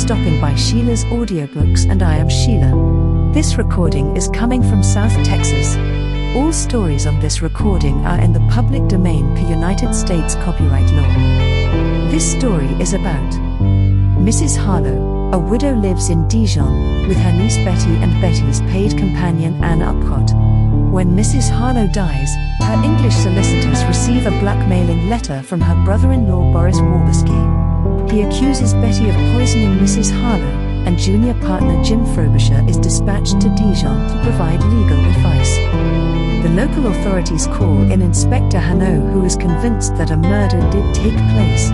stopping by Sheila's Audiobooks, and I am Sheila. This recording is coming from South Texas. All stories on this recording are in the public domain per United States copyright law. This story is about Mrs. Harlowe. A widow lives in Dijon with her niece Betty and Betty's paid companion Ann Upcott. When Mrs. Harlowe dies, her English solicitors receive a blackmailing letter from her brother-in-law Boris Waberski. He accuses Betty of poisoning Mrs. Harlowe, and junior partner Jim Frobisher is dispatched to Dijon to provide legal advice. The local authorities call in Inspector Hanaud, who is convinced that a murder did take place.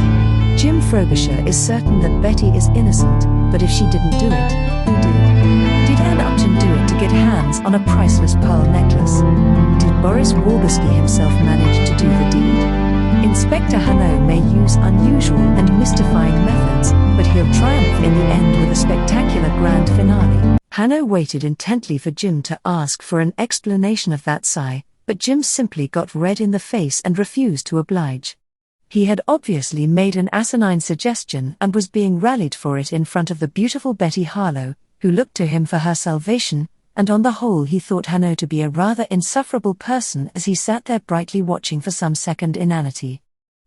Jim Frobisher is certain that Betty is innocent, but if she didn't do it, who did? Did Ann Upton do it to get hands on a priceless pearl necklace? Did Boris Waberski himself manage to do the deed? Inspector Hanaud may use unusual and mystifying methods, but he'll triumph in the end with a spectacular grand finale. Hanaud waited intently for Jim to ask for an explanation of that sigh, but Jim simply got red in the face and refused to oblige. He had obviously made an asinine suggestion and was being rallied for it in front of the beautiful Betty Harlowe, who looked to him for her salvation, and on the whole he thought Hanaud to be a rather insufferable person as he sat there brightly watching for some second inanity.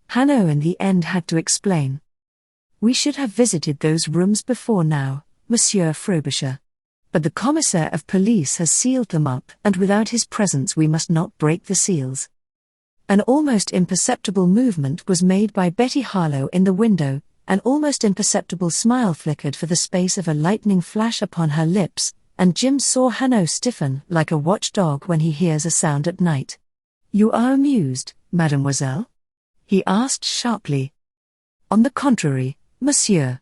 Hanaud in the end had to explain. "We should have visited those rooms before now, Monsieur Frobisher. But the commissaire of police has sealed them up, and without his presence we must not break the seals." An almost imperceptible movement was made by Betty Harlowe in the window, an almost imperceptible smile flickered for the space of a lightning flash upon her lips, and Jim saw Hanaud stiffen like a watchdog when he hears a sound at night. "You are amused, mademoiselle?" he asked sharply. "On the contrary, monsieur."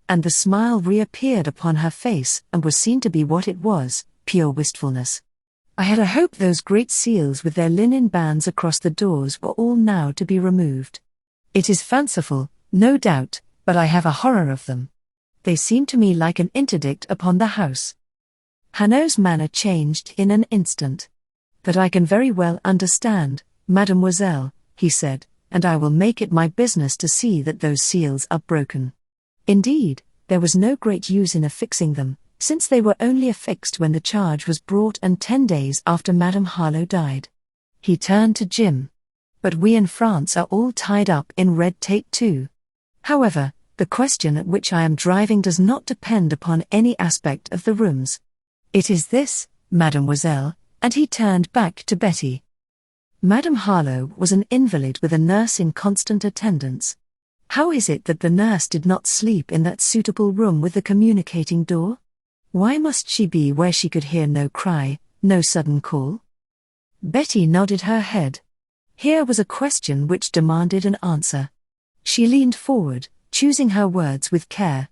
And the smile reappeared upon her face and was seen to be what it was, pure wistfulness. "I had hoped those great seals with their linen bands across the doors were all now to be removed. It is fanciful, no doubt, but I have a horror of them. They seem to me like an interdict upon the house." Hanaud's manner changed in an instant. "That I can very well understand, mademoiselle," he said, "and I will make it my business to see that those seals are broken." Indeed, there was no great use in affixing them, since they were only affixed when the charge was brought and 10 days after Madame Harlowe died. He turned to Jim. "But we in France are all tied up in red tape too. However, the question at which I am driving does not depend upon any aspect of the rooms. It is this, mademoiselle," and he turned back to Betty. Madame Harlowe was an invalid with a nurse in constant attendance. How is it that the nurse did not sleep in that suitable room with the communicating door? Why must she be where she could hear no cry, no sudden call? Betty nodded her head. Here was a question which demanded an answer. She leaned forward, choosing her words with care.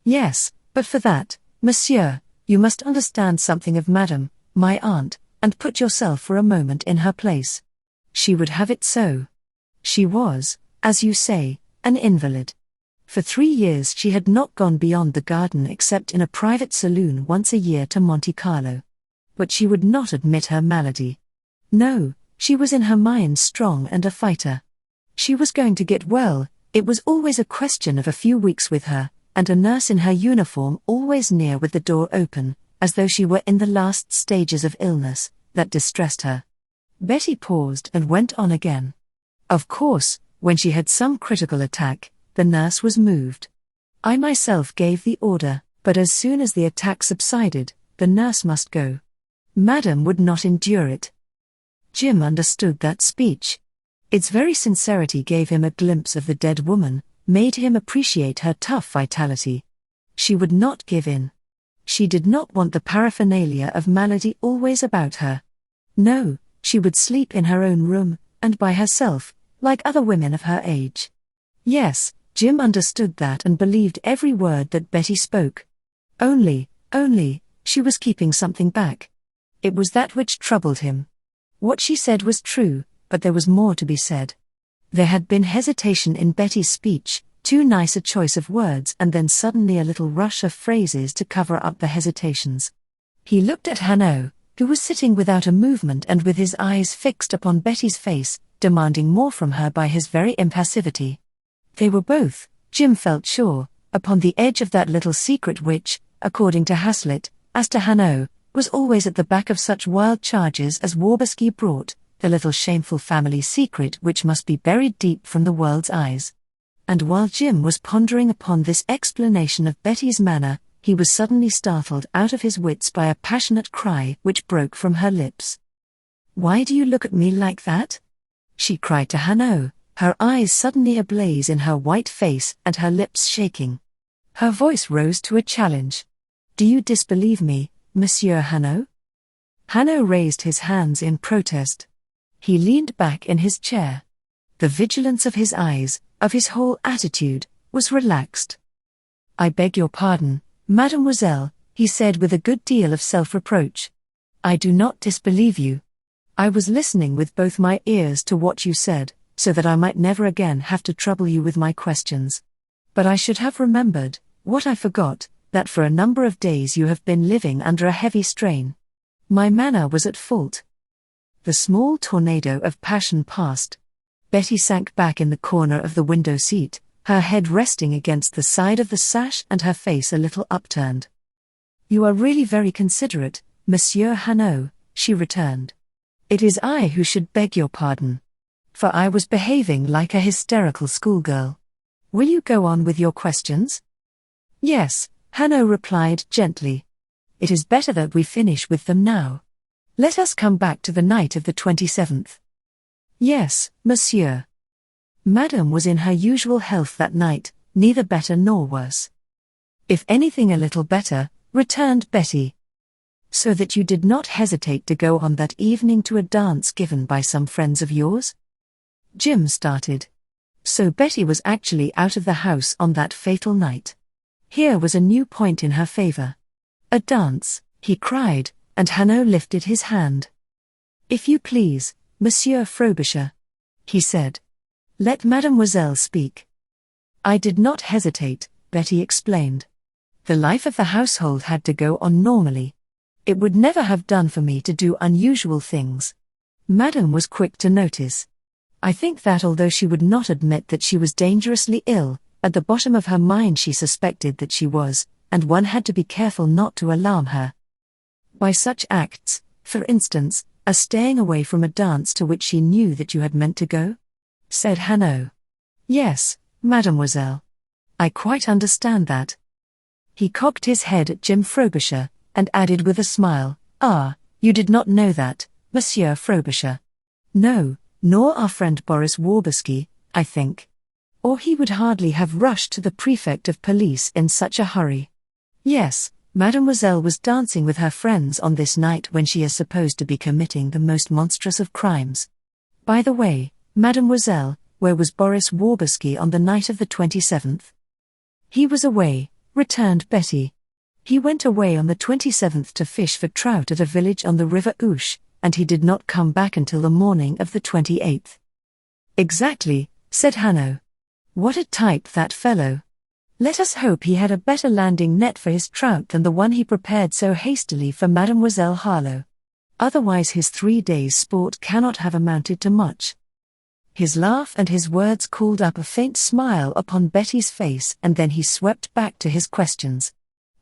"Yes, but for that, monsieur, you must understand something of Madame, my aunt, and put yourself for a moment in her place. She would have it so. She was, as you say, an invalid. For 3 years she had not gone beyond the garden except in a private saloon once a year to Monte Carlo. But she would not admit her malady. No, she was in her mind strong and a fighter. She was going to get well, it was always a question of a few weeks with her, and a nurse in her uniform always near with the door open, as though she were in the last stages of illness, that distressed her." Betty paused and went on again. "Of course, when she had some critical attack, the nurse was moved. I myself gave the order, but as soon as the attack subsided, the nurse must go. Madame would not endure it." Jim understood that speech. Its very sincerity gave him a glimpse of the dead woman, made him appreciate her tough vitality. She would not give in. She did not want the paraphernalia of malady always about her. No, she would sleep in her own room, and by herself, like other women of her age. Yes, Jim understood that and believed every word that Betty spoke. Only, she was keeping something back. It was that which troubled him. What she said was true, but there was more to be said. There had been hesitation in Betty's speech, too nice a choice of words, and then suddenly a little rush of phrases to cover up the hesitations. He looked at Hanaud, who was sitting without a movement and with his eyes fixed upon Betty's face, demanding more from her by his very impassivity. They were both, Jim felt sure, upon the edge of that little secret which, according to Hazlitt, as to Hanaud, was always at the back of such wild charges as Waberski brought, the little shameful family secret which must be buried deep from the world's eyes. And while Jim was pondering upon this explanation of Betty's manner, he was suddenly startled out of his wits by a passionate cry which broke from her lips. "Why do you look at me like that?" she cried to Hanaud, her eyes suddenly ablaze in her white face and her lips shaking. Her voice rose to a challenge. "Do you disbelieve me, Monsieur Hanaud?" Hanaud raised his hands in protest. He leaned back in his chair. The vigilance of his eyes, of his whole attitude, was relaxed. "I beg your pardon, mademoiselle," he said with a good deal of self-reproach. "I do not disbelieve you. I was listening with both my ears to what you said, so that I might never again have to trouble you with my questions. But I should have remembered, what I forgot, that for a number of days you have been living under a heavy strain. My manner was at fault." The small tornado of passion passed. Betty sank back in the corner of the window seat, her head resting against the side of the sash and her face a little upturned. "You are really very considerate, Monsieur Hanaud," she returned. "It is I who should beg your pardon. For I was behaving like a hysterical schoolgirl. Will you go on with your questions?" "Yes," Hanaud replied gently. "It is better that we finish with them now. Let us come back to the night of the 27th. "Yes, monsieur." Madame was in her usual health that night, neither better nor worse. "If anything a little better," returned Betty. "So that you did not hesitate to go on that evening to a dance given by some friends of yours?" Jim started. So Betty was actually out of the house on that fatal night. Here was a new point in her favor. "A dance," he cried, and Hanaud lifted his hand. "If you please, Monsieur Frobisher," he said. "Let Mademoiselle speak." "I did not hesitate," Betty explained. "The life of the household had to go on normally. It would never have done for me to do unusual things. Madame was quick to notice. I think that although she would not admit that she was dangerously ill, at the bottom of her mind she suspected that she was, and one had to be careful not to alarm her by such acts, for instance, as staying away from a dance to which she knew that you had meant to go," said Hanaud. "Yes, mademoiselle. I quite understand that." He cocked his head at Jim Frobisher, and added with a smile, "Ah, you did not know that, Monsieur Frobisher." "No, nor our friend Boris Waberski, I think. Or he would hardly have rushed to the prefect of police in such a hurry. Yes, Mademoiselle was dancing with her friends on this night when she is supposed to be committing the most monstrous of crimes. By the way, Mademoiselle, where was Boris Waberski on the night of the 27th? "He was away," returned Betty. "He went away on the 27th to fish for trout at a village on the river Ouche, and he did not come back until the morning of the 28th. "Exactly," said Hanaud. "What a type that fellow! Let us hope he had a better landing net for his trout than the one he prepared so hastily for Mademoiselle Harlowe. Otherwise his 3 days' sport cannot have amounted to much." His laugh and his words called up a faint smile upon Betty's face, and then he swept back to his questions.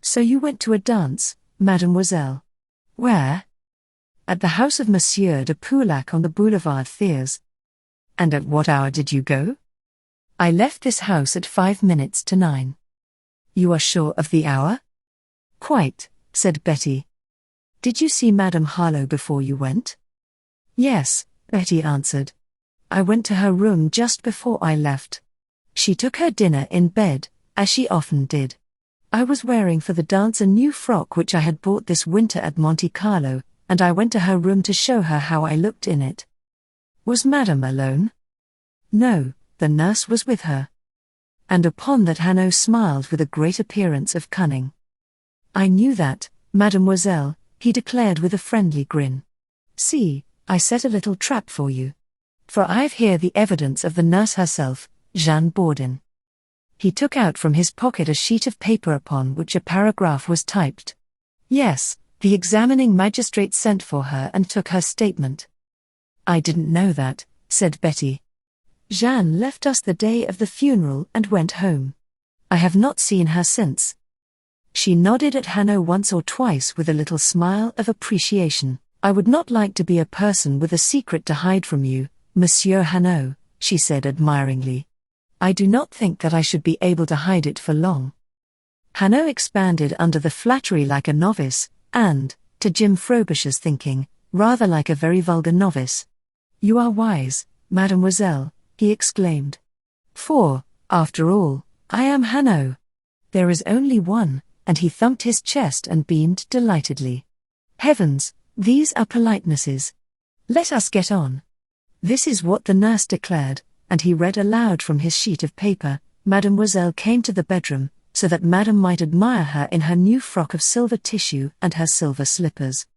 "So you went to a dance, mademoiselle? Where?" "At the house of Monsieur de Poulac on the Boulevard Thiers." "And at what hour did you go?" "I left this house at 9:05. "You are sure of the hour?" "Quite," said Betty. "Did you see Madame Harlowe before you went?" "Yes," Betty answered. "I went to her room just before I left. She took her dinner in bed, as she often did. I was wearing for the dance a new frock which I had bought this winter at Monte Carlo, and I went to her room to show her how I looked in it." "Was Madame alone?" "No, the nurse was with her." And upon that Hanaud smiled with a great appearance of cunning. "I knew that, mademoiselle," he declared with a friendly grin. "See, I set a little trap for you. For I've here the evidence of the nurse herself, Jeanne Bourdin." He took out from his pocket a sheet of paper upon which a paragraph was typed. "Yes, the examining magistrate sent for her and took her statement." "I didn't know that," said Betty. "Jeanne left us the day of the funeral and went home. I have not seen her since. She nodded at Hanaud once or twice with a little smile of appreciation. I would not like to be a person with a secret to hide from you, Monsieur Hanaud, she said admiringly. I do not think that I should be able to hide it for long. Hanaud expanded under the flattery like a novice, and, to Jim Frobisher's thinking, rather like a very vulgar novice. You are wise, mademoiselle, he exclaimed. For, after all, I am Hanaud. There is only one, and he thumped his chest and beamed delightedly. Heavens, these are politenesses. Let us get on. This is what the nurse declared, and he read aloud from his sheet of paper. Mademoiselle came to the bedroom, so that Madame might admire her in her new frock of silver tissue and her silver slippers.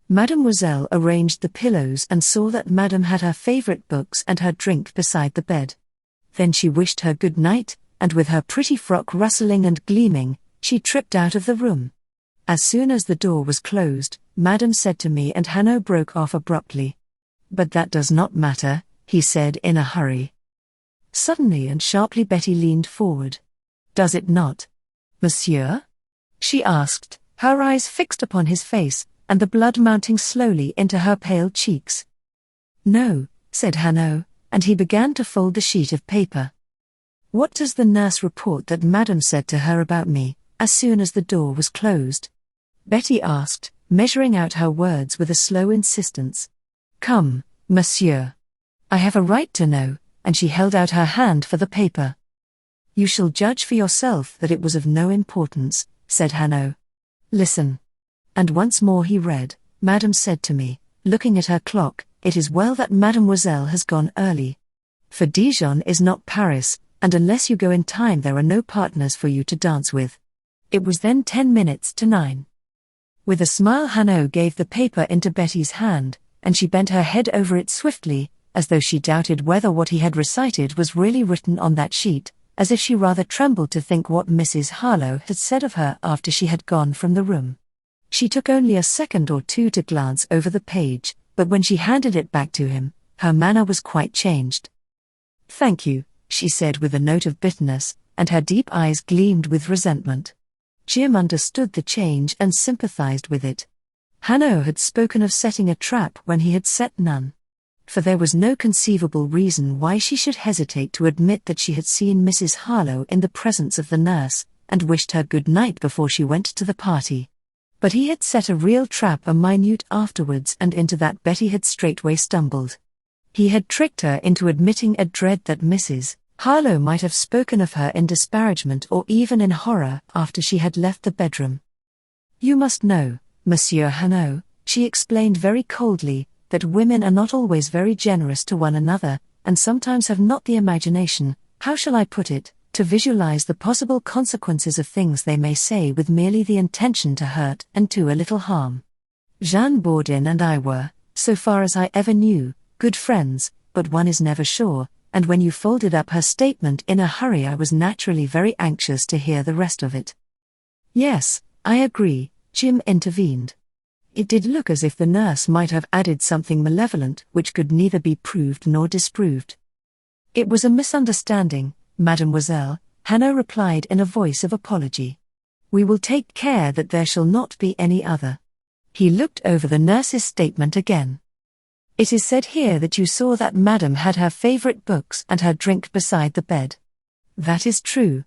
Mademoiselle arranged the pillows and saw that Madame had her favorite books and her drink beside the bed. Then she wished her good night, and with her pretty frock rustling and gleaming, she tripped out of the room. As soon as the door was closed, Madame said to me, and Hanaud broke off abruptly. But that does not matter, he said in a hurry. Suddenly and sharply Betty leaned forward. Does it not, monsieur? She asked, her eyes fixed upon his face, and the blood mounting slowly into her pale cheeks. No, said Hanaud, and he began to fold the sheet of paper. What does the nurse report that Madame said to her about me, as soon as the door was closed? Betty asked, measuring out her words with a slow insistence. Come, monsieur. I have a right to know, and she held out her hand for the paper. You shall judge for yourself that it was of no importance, said Hanaud. Listen. And once more he read, Madame said to me, looking at her clock, it is well that Mademoiselle has gone early. For Dijon is not Paris, and unless you go in time there are no partners for you to dance with. It was then 9:10. With a smile Hanaud gave the paper into Betty's hand, and she bent her head over it swiftly, as though she doubted whether what he had recited was really written on that sheet, as if she rather trembled to think what Mrs Harlowe had said of her after she had gone from the room. She took only a second or two to glance over the page, but when she handed it back to him, her manner was quite changed. Thank you, she said with a note of bitterness, and her deep eyes gleamed with resentment. Jim understood the change and sympathized with it. Hanaud had spoken of setting a trap when he had set none. For there was no conceivable reason why she should hesitate to admit that she had seen Mrs Harlowe in the presence of the nurse, and wished her good night before she went to the party. But he had set a real trap a minute afterwards, and into that Betty had straightway stumbled. He had tricked her into admitting a dread that Mrs Harlowe might have spoken of her in disparagement or even in horror after she had left the bedroom. You must know, Monsieur Hanaud, she explained very coldly, that women are not always very generous to one another, and sometimes have not the imagination, how shall I put it, to visualize the possible consequences of things they may say with merely the intention to hurt and do a little harm. Jeanne Bourdin and I were, so far as I ever knew, good friends, but one is never sure, and when you folded up her statement in a hurry I was naturally very anxious to hear the rest of it. Yes, I agree, Jim intervened. It did look as if the nurse might have added something malevolent which could neither be proved nor disproved. It was a misunderstanding, Mademoiselle, Hanaud replied in a voice of apology. We will take care that there shall not be any other. He looked over the nurse's statement again. It is said here that you saw that Madame had her favorite books and her drink beside the bed. That is true.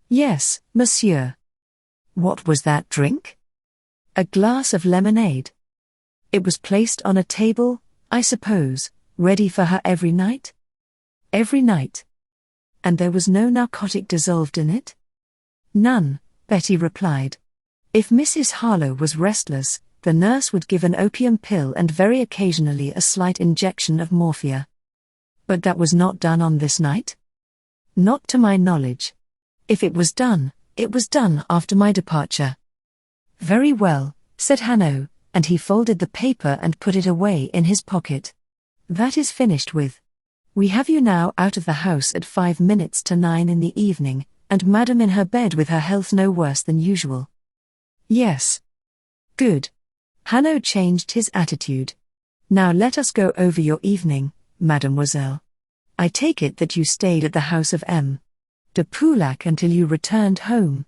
Yes, monsieur. What was that drink? A glass of lemonade. It was placed on a table, I suppose, ready for her every night? Every night. And there was no narcotic dissolved in it? None, Betty replied. If Mrs Harlowe was restless, the nurse would give an opium pill and very occasionally a slight injection of morphia. But that was not done on this night? Not to my knowledge. If it was done after my departure. Very well, said Hanaud, and he folded the paper and put it away in his pocket. That is finished with. We have you now out of the house at 9:05 in the evening, and Madame in her bed with her health no worse than usual. Yes. Good. Hanaud changed his attitude. Now let us go over your evening, mademoiselle. I take it that you stayed at the house of M. de Poulac until you returned home.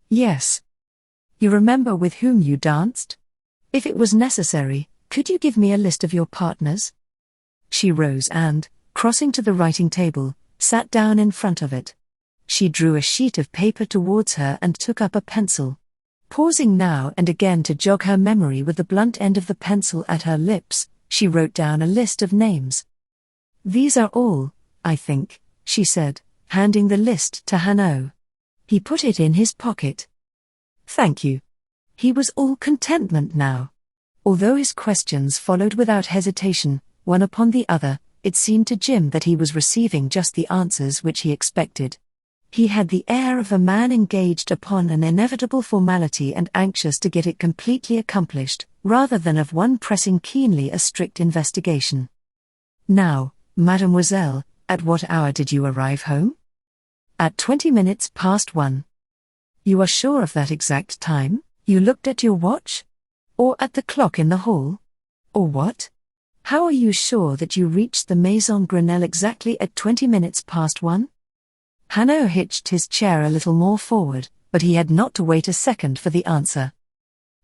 Yes. You remember with whom you danced? If it was necessary, could you give me a list of your partners? She rose and, crossing to the writing table, sat down in front of it. She drew a sheet of paper towards her and took up a pencil. Pausing now and again to jog her memory with the blunt end of the pencil at her lips, she wrote down a list of names. These are all, I think, she said, handing the list to Hanaud. He put it in his pocket. Thank you. He was all contentment now. Although his questions followed without hesitation, one upon the other, it seemed to Jim that he was receiving just the answers which he expected. He had the air of a man engaged upon an inevitable formality and anxious to get it completely accomplished, rather than of one pressing keenly a strict investigation. Now, mademoiselle, at what hour did you arrive home? At 20 minutes past 1. You are sure of that exact time? You looked at your watch? Or at the clock in the hall? Or what? How are you sure that you reached the Maison Grenelle exactly at 20 minutes past 1? Hanaud hitched his chair a little more forward, but he had not to wait a second for the answer.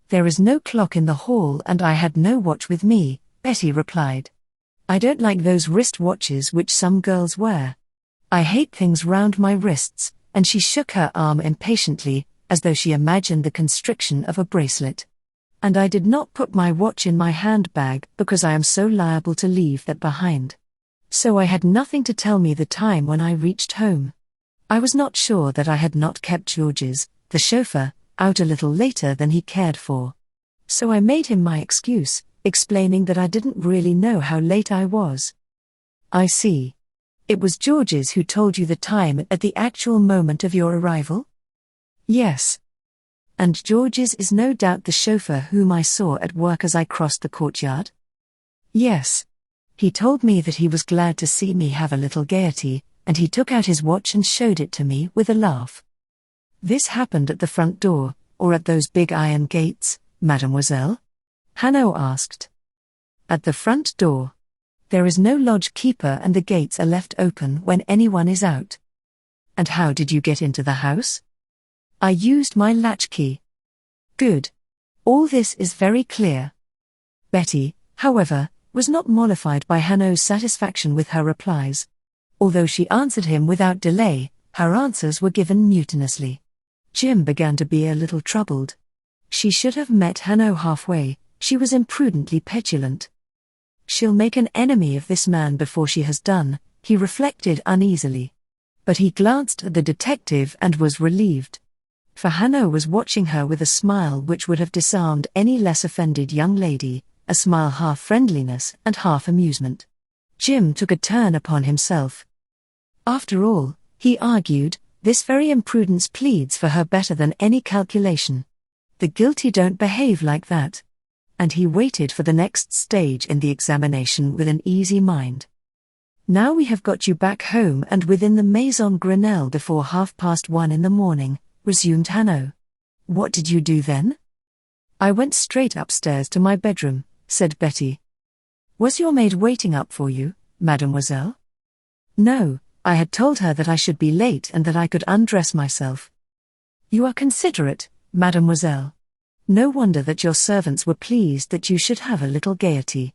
There is no clock in the hall and I had no watch with me, Betty replied. I don't like those wrist watches which some girls wear. I hate things round my wrists, and she shook her arm impatiently, as though she imagined the constriction of a bracelet. And I did not put my watch in my handbag because I am so liable to leave that behind. So I had nothing to tell me the time when I reached home. I was not sure that I had not kept George's, the chauffeur, out a little later than he cared for. So I made him my excuse, explaining that I didn't really know how late I was. I see. It was George's who told you the time at the actual moment of your arrival? Yes. And George's is no doubt the chauffeur whom I saw at work as I crossed the courtyard? Yes. He told me that he was glad to see me have a little gaiety, and he took out his watch and showed it to me with a laugh. This happened at the front door, or at those big iron gates, mademoiselle? Hanaud asked. At the front door. There is no lodge keeper and the gates are left open when anyone is out. And how did you get into the house? I used my latchkey. Good. All this is very clear. Betty, however, was not mollified by Hanaud's satisfaction with her replies. Although she answered him without delay, her answers were given mutinously. Jim began to be a little troubled. She should have met Hanaud halfway, she was imprudently petulant. She'll make an enemy of this man before she has done, he reflected uneasily. But he glanced at the detective and was relieved. For Hanaud was watching her with a smile which would have disarmed any less offended young lady, a smile half friendliness and half amusement. Jim took a turn upon himself. After all, he argued, this very imprudence pleads for her better than any calculation. The guilty don't behave like that. And he waited for the next stage in the examination with an easy mind. Now we have got you back home and within the Maison Grenelle before 1:30 in the morning, resumed Hanaud. What did you do then? I went straight upstairs to my bedroom, said Betty. Was your maid waiting up for you, mademoiselle? No, I had told her that I should be late and that I could undress myself. You are considerate, mademoiselle. No wonder that your servants were pleased that you should have a little gaiety.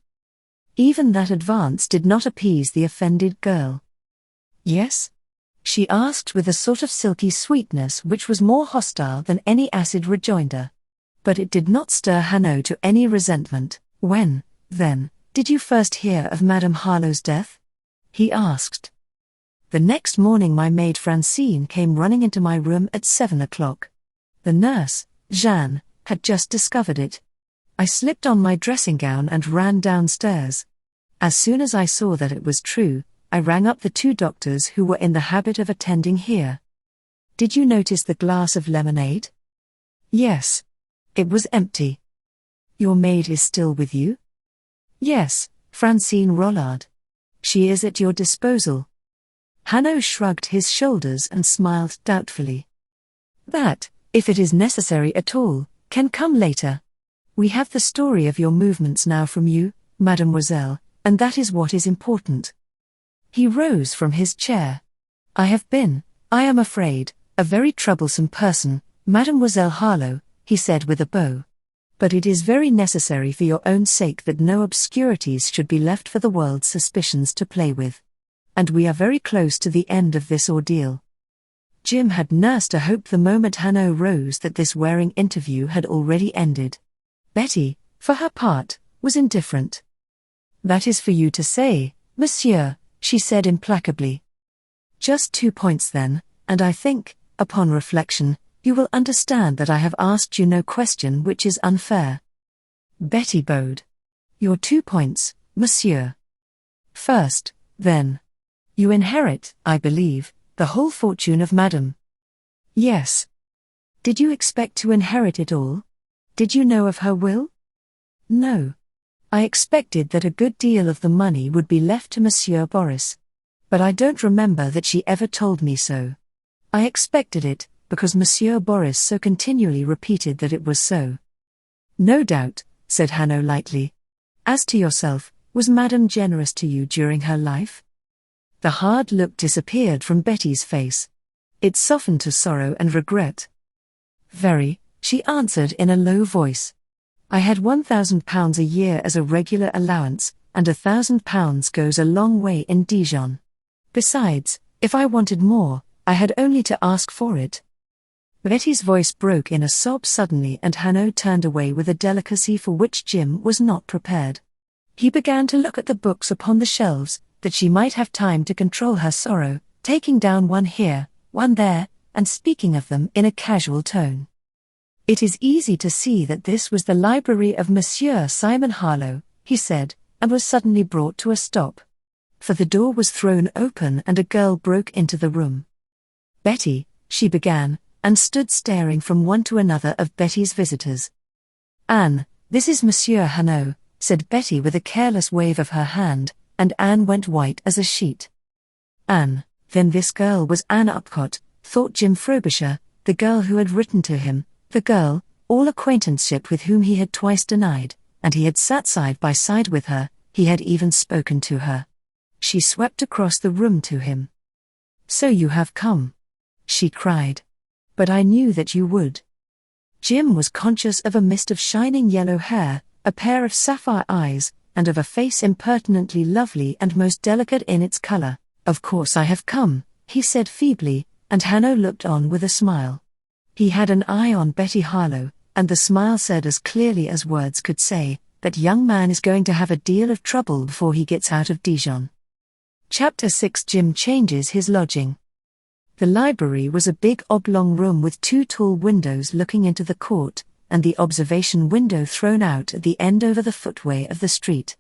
Even that advance did not appease the offended girl. Yes? She asked with a sort of silky sweetness which was more hostile than any acid rejoinder. But it did not stir Hanaud to any resentment. When, then, did you first hear of Madame Harlowe's death? He asked. The next morning my maid Francine came running into my room at 7 o'clock. The nurse, Jeanne, had just discovered it. I slipped on my dressing gown and ran downstairs. As soon as I saw that it was true, I rang up the 2 doctors who were in the habit of attending here. Did you notice the glass of lemonade? Yes. It was empty. Your maid is still with you? Yes, Francine Rollard. She is at your disposal. Hanaud shrugged his shoulders and smiled doubtfully. That, if it is necessary at all, can come later. We have the story of your movements now from you, mademoiselle, and that is what is important. He rose from his chair. I have been, I am afraid, a very troublesome person, Mademoiselle Harlowe, he said with a bow. But it is very necessary for your own sake that no obscurities should be left for the world's suspicions to play with. And we are very close to the end of this ordeal. Jim had nursed a hope the moment Hanaud rose that this wearing interview had already ended. Betty, for her part, was indifferent. That is for you to say, monsieur, she said implacably. Just 2 points then, and I think, upon reflection, you will understand that I have asked you no question which is unfair. Betty bowed. Your 2 points, monsieur. First, then. You inherit, I believe, the whole fortune of Madame. Yes. Did you expect to inherit it all? Did you know of her will? No. I expected that a good deal of the money would be left to Monsieur Boris. But I don't remember that she ever told me so. I expected it, because Monsieur Boris so continually repeated that it was so. No doubt, said Hanaud lightly. As to yourself, was Madame generous to you during her life? The hard look disappeared from Betty's face. It softened to sorrow and regret. Very, she answered in a low voice. I had £1,000 a year as a regular allowance, and £1,000 goes a long way in Dijon. Besides, if I wanted more, I had only to ask for it. Betty's voice broke in a sob suddenly, and Hanaud turned away with a delicacy for which Jim was not prepared. He began to look at the books upon the shelves, that she might have time to control her sorrow, taking down one here, one there, and speaking of them in a casual tone. It is easy to see that this was the library of Monsieur Simon Harlowe, he said, and was suddenly brought to a stop. For the door was thrown open and a girl broke into the room. Betty, she began, and stood staring from one to another of Betty's visitors. Anne, this is Monsieur Hanaud, said Betty with a careless wave of her hand, and Anne went white as a sheet. Anne, then this girl was Ann Upcott, thought Jim Frobisher, the girl who had written to him, the girl, all acquaintanceship with whom he had twice denied, and he had sat side by side with her, he had even spoken to her. She swept across the room to him. So you have come, she cried. But I knew that you would. Jim was conscious of a mist of shining yellow hair, a pair of sapphire eyes, and of a face impertinently lovely and most delicate in its color. Of course I have come, he said feebly, and Hanaud looked on with a smile. He had an eye on Betty Harlowe, and the smile said as clearly as words could say, that young man is going to have a deal of trouble before he gets out of Dijon. Chapter 6. Jim changes his lodging. The library was a big oblong room with 2 tall windows looking into the court, and the observation window thrown out at the end over the footway of the street.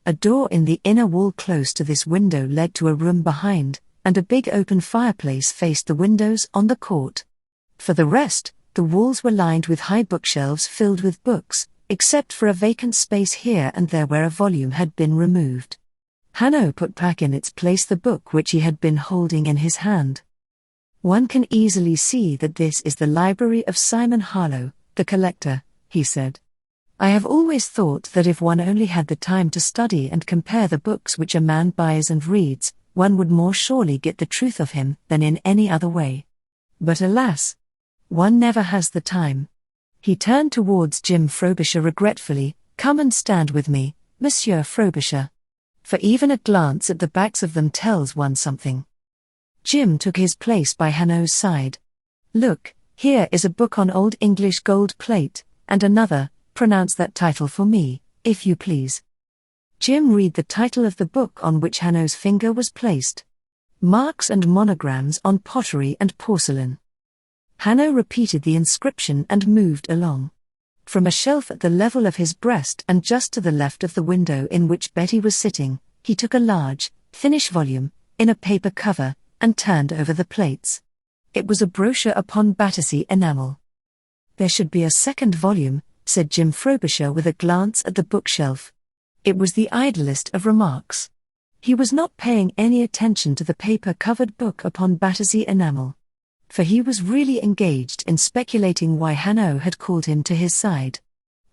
A door in the inner wall close to this window led to a room behind, and a big open fireplace faced the windows on the court. For the rest, the walls were lined with high bookshelves filled with books, except for a vacant space here and there where a volume had been removed. Hanaud put back in its place the book which he had been holding in his hand. One can easily see that this is the library of Simon Harlowe, the collector, he said. I have always thought that if one only had the time to study and compare the books which a man buys and reads, one would more surely get the truth of him than in any other way. But alas! One never has the time. He turned towards Jim Frobisher regretfully. Come and stand with me, Monsieur Frobisher. For even a glance at the backs of them tells one something. Jim took his place by Hanaud's side. Look, here is a book on Old English gold plate, and another, pronounce that title for me, if you please. Jim read the title of the book on which Hanaud's finger was placed. Marks and monograms on pottery and porcelain. Hanaud repeated the inscription and moved along. From a shelf at the level of his breast and just to the left of the window in which Betty was sitting, he took a large, thinnish volume, in a paper cover, and turned over the plates. It was a brochure upon Battersea enamel. There should be a second volume, said Jim Frobisher with a glance at the bookshelf. It was the idlest of remarks. He was not paying any attention to the paper-covered book upon Battersea enamel. For he was really engaged in speculating why Hanaud had called him to his side.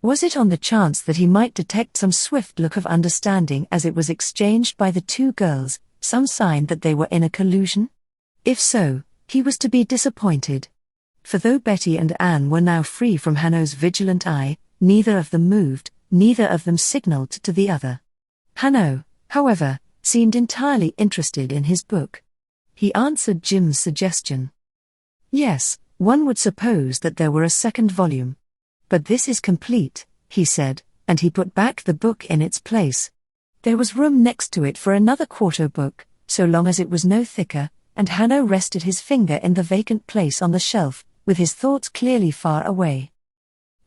Was it on the chance that he might detect some swift look of understanding as it was exchanged by the 2 girls, some sign that they were in a collusion? If so, He was to be disappointed. For though Betty and Anne were now free from Hanaud's vigilant eye, neither of them moved, neither of them signalled to the other. Hanaud, however, seemed entirely interested in his book. He answered Jim's suggestion. "Yes, one would suppose that there were a second volume. But this is complete," he said, and he put back the book in its place. There was room next to it for another quarto book, so long as it was no thicker, and Hanaud rested his finger in the vacant place on the shelf, with his thoughts clearly far away.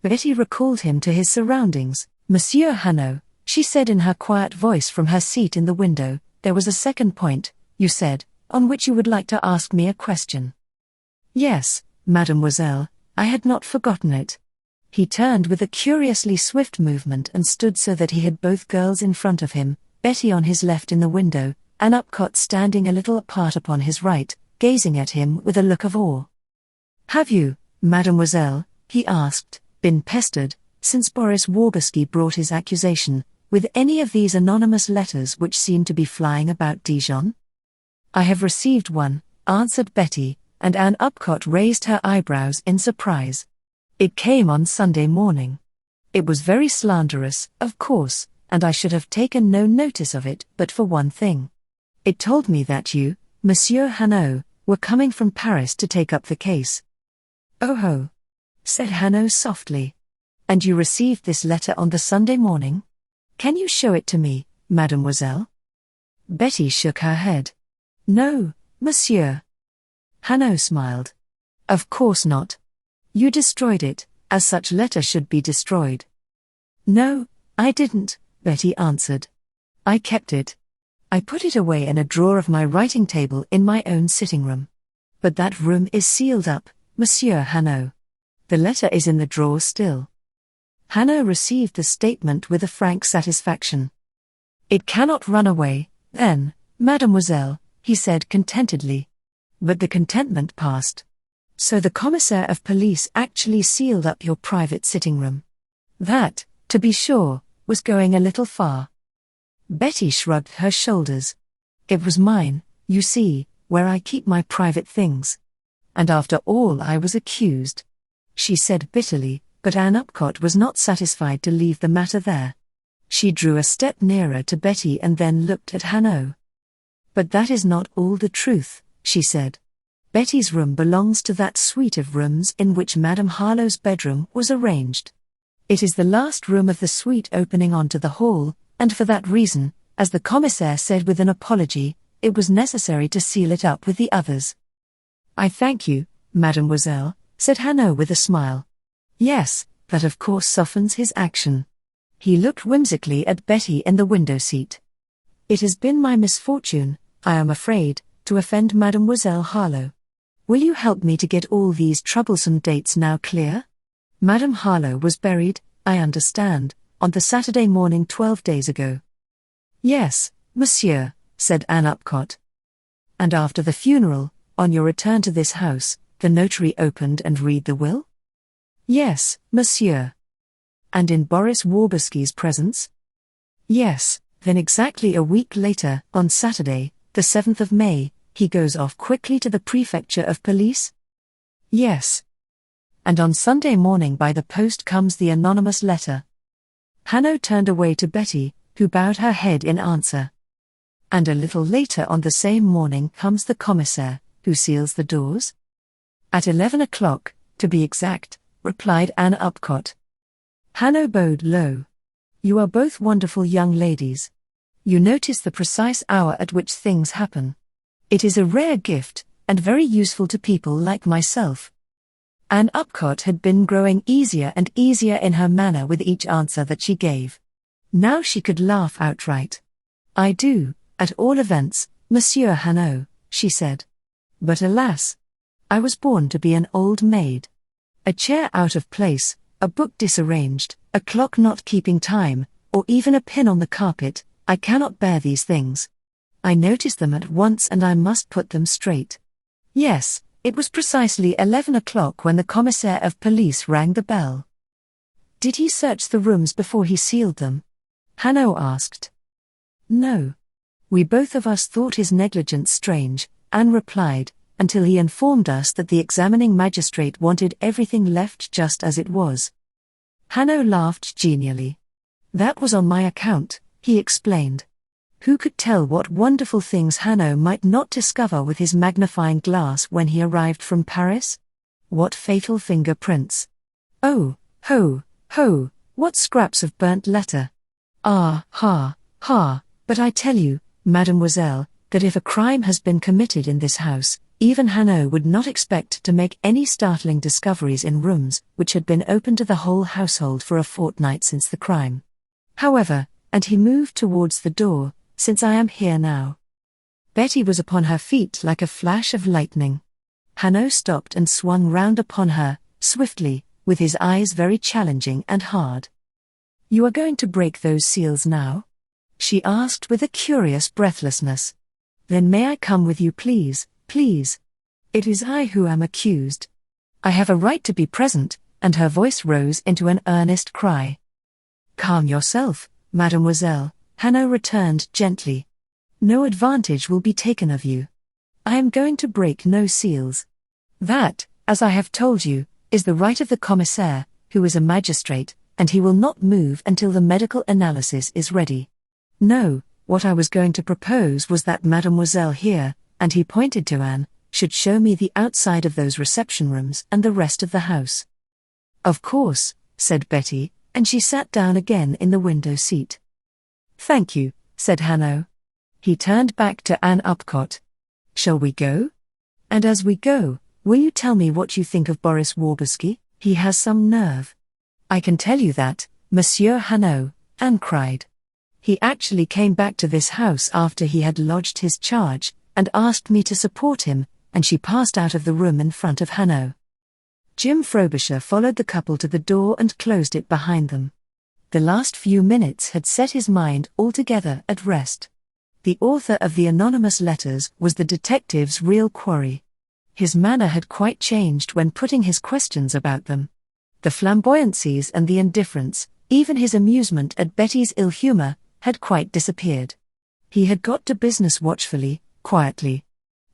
Betty recalled him to his surroundings. "Monsieur Hanaud," she said in her quiet voice from her seat in the window, "there was a second point, you said, on which you would like to ask me a question." "Yes, mademoiselle, I had not forgotten it." He turned with a curiously swift movement and stood so that he had both girls in front of him, Betty on his left in the window, Ann Upcott standing a little apart upon his right, gazing at him with a look of awe. "Have you, mademoiselle," he asked, "been pestered, since Boris Waberski brought his accusation, with any of these anonymous letters which seem to be flying about Dijon?" "I have received one," answered Betty, and Ann Upcott raised her eyebrows in surprise. "It came on Sunday morning. It was very slanderous, of course, and I should have taken no notice of it but for one thing. It told me that you, Monsieur Hanaud, were coming from Paris to take up the case." "Oh ho," said Hanaud softly. "And you received this letter on the Sunday morning? Can you show it to me, mademoiselle?" Betty shook her head. "No, monsieur." Hanaud smiled. "Of course not. You destroyed it, as such letter should be destroyed." "No, I didn't," Betty answered. "I kept it. I put it away in a drawer of my writing table in my own sitting room. But that room is sealed up, Monsieur Hanaud. The letter is in the drawer still." Hanaud received the statement with a frank satisfaction. "It cannot run away, then, mademoiselle," he said contentedly. But the contentment passed. "So the commissaire of police actually sealed up your private sitting room. That, to be sure, was going a little far." Betty shrugged her shoulders. "It was mine, you see, where I keep my private things. And after all I was accused," she said bitterly, but Ann Upcott was not satisfied to leave the matter there. She drew a step nearer to Betty and then looked at Hanaud. "But that is not all the truth," she said. "Betty's room belongs to that suite of rooms in which Madame Harlowe's bedroom was arranged. It is the last room of the suite opening onto the hall, and for that reason, as the commissaire said with an apology, it was necessary to seal it up with the others." "I thank you, mademoiselle," said Hanaud with a smile. "Yes, that of course softens his action." He looked whimsically at Betty in the window seat. "It has been my misfortune, I am afraid, to offend Mademoiselle Harlowe. Will you help me to get all these troublesome dates now clear? Madame Harlowe was buried, I understand, on the Saturday morning 12 days ago." "Yes, monsieur," said Ann Upcott. "And after the funeral, on your return to this house, the notary opened and read the will?" "Yes, monsieur." "And in Boris Waberski's presence?" "Yes." "Then exactly a week later, on Saturday, the 7th of May, he goes off quickly to the prefecture of police?" "Yes." "And on Sunday morning by the post comes the anonymous letter?" Hanaud turned away to Betty, who bowed her head in answer. "And a little later on the same morning comes the commissaire, who seals the doors?" "At 11 o'clock, to be exact," replied Ann Upcott. Hanaud bowed low. "You are both wonderful young ladies. You notice the precise hour at which things happen. It is a rare gift, and very useful to people like myself." Ann Upcott had been growing easier and easier in her manner with each answer that she gave. Now she could laugh outright. "I do, at all events, Monsieur Hanaud," she said. "But alas! I was born to be an old maid. A chair out of place, a book disarranged, a clock not keeping time, or even a pin on the carpet, I cannot bear these things. I notice them at once and I must put them straight. Yes, it was precisely 11 o'clock when the commissaire of police rang the bell." "Did he search the rooms before he sealed them?" Hanaud asked. "No. We both of us thought his negligence strange," Anne replied, until he informed us that the examining magistrate wanted everything left just as it was. Hanaud laughed genially. That was on my account, he explained. Who could tell what wonderful things Hanaud might not discover with his magnifying glass when he arrived from Paris? What fatal fingerprints! Oh, ho, ho, what scraps of burnt letter! Ah, ha, ha, but I tell you, mademoiselle, that if a crime has been committed in this house, even Hanaud would not expect to make any startling discoveries in rooms which had been open to the whole household for a fortnight since the crime. However, and he moved towards the door, since I am here now. Betty was upon her feet like a flash of lightning. Hanaud stopped and swung round upon her, swiftly, with his eyes very challenging and hard. You are going to break those seals now? She asked with a curious breathlessness. Then may I come with you, please, please? It is I who am accused. I have a right to be present, and her voice rose into an earnest cry. Calm yourself, mademoiselle, Hanaud returned gently. No advantage will be taken of you. I am going to break no seals. That, as I have told you, is the right of the commissaire, who is a magistrate, and he will not move until the medical analysis is ready. No, what I was going to propose was that mademoiselle here, and he pointed to Anne, should show me the outside of those reception rooms and the rest of the house. Of course, said Betty, and she sat down again in the window seat. Thank you, said Hanaud. He turned back to Ann Upcott. Shall we go? And as we go, will you tell me what you think of Boris Waberski? He has some nerve. I can tell you that, Monsieur Hanaud, Anne cried. He actually came back to this house after he had lodged his charge, and asked me to support him, and she passed out of the room in front of Hanaud. Jim Frobisher followed the couple to the door and closed it behind them. The last few minutes had set his mind altogether at rest. The author of the anonymous letters was the detective's real quarry. His manner had quite changed when putting his questions about them. The flamboyancies and the indifference, even his amusement at Betty's ill humor, had quite disappeared. He had got to business watchfully, quietly.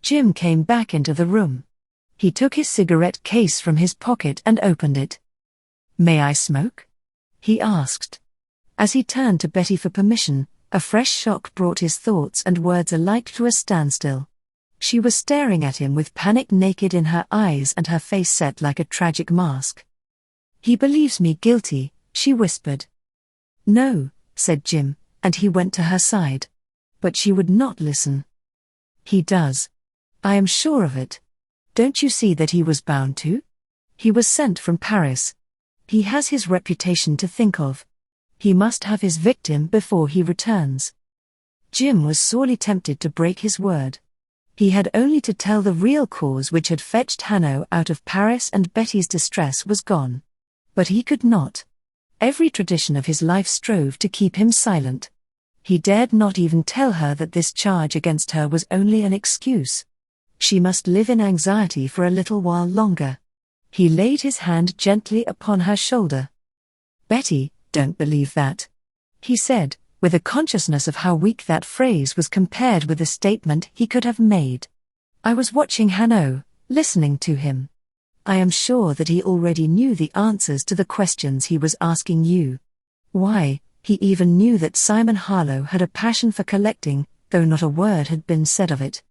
Jim came back into the room. He took his cigarette case from his pocket and opened it. May I smoke? He asked. As he turned to Betty for permission, a fresh shock brought his thoughts and words alike to a standstill. She was staring at him with panic naked in her eyes and her face set like a tragic mask. He believes me guilty, she whispered. No, said Jim, and he went to her side. But she would not listen. He does. I am sure of it. Don't you see that he was bound to? He was sent from Paris. He has his reputation to think of. He must have his victim before he returns. Jim was sorely tempted to break his word. He had only to tell the real cause which had fetched Hanaud out of Paris, and Betty's distress was gone. But he could not. Every tradition of his life strove to keep him silent. He dared not even tell her that this charge against her was only an excuse. She must live in anxiety for a little while longer. He laid his hand gently upon her shoulder. Betty, don't believe that, he said, with a consciousness of how weak that phrase was compared with the statement he could have made. I was watching Hanaud, listening to him. I am sure that he already knew the answers to the questions he was asking you. Why, he even knew that Simon Harlowe had a passion for collecting, though not a word had been said of it.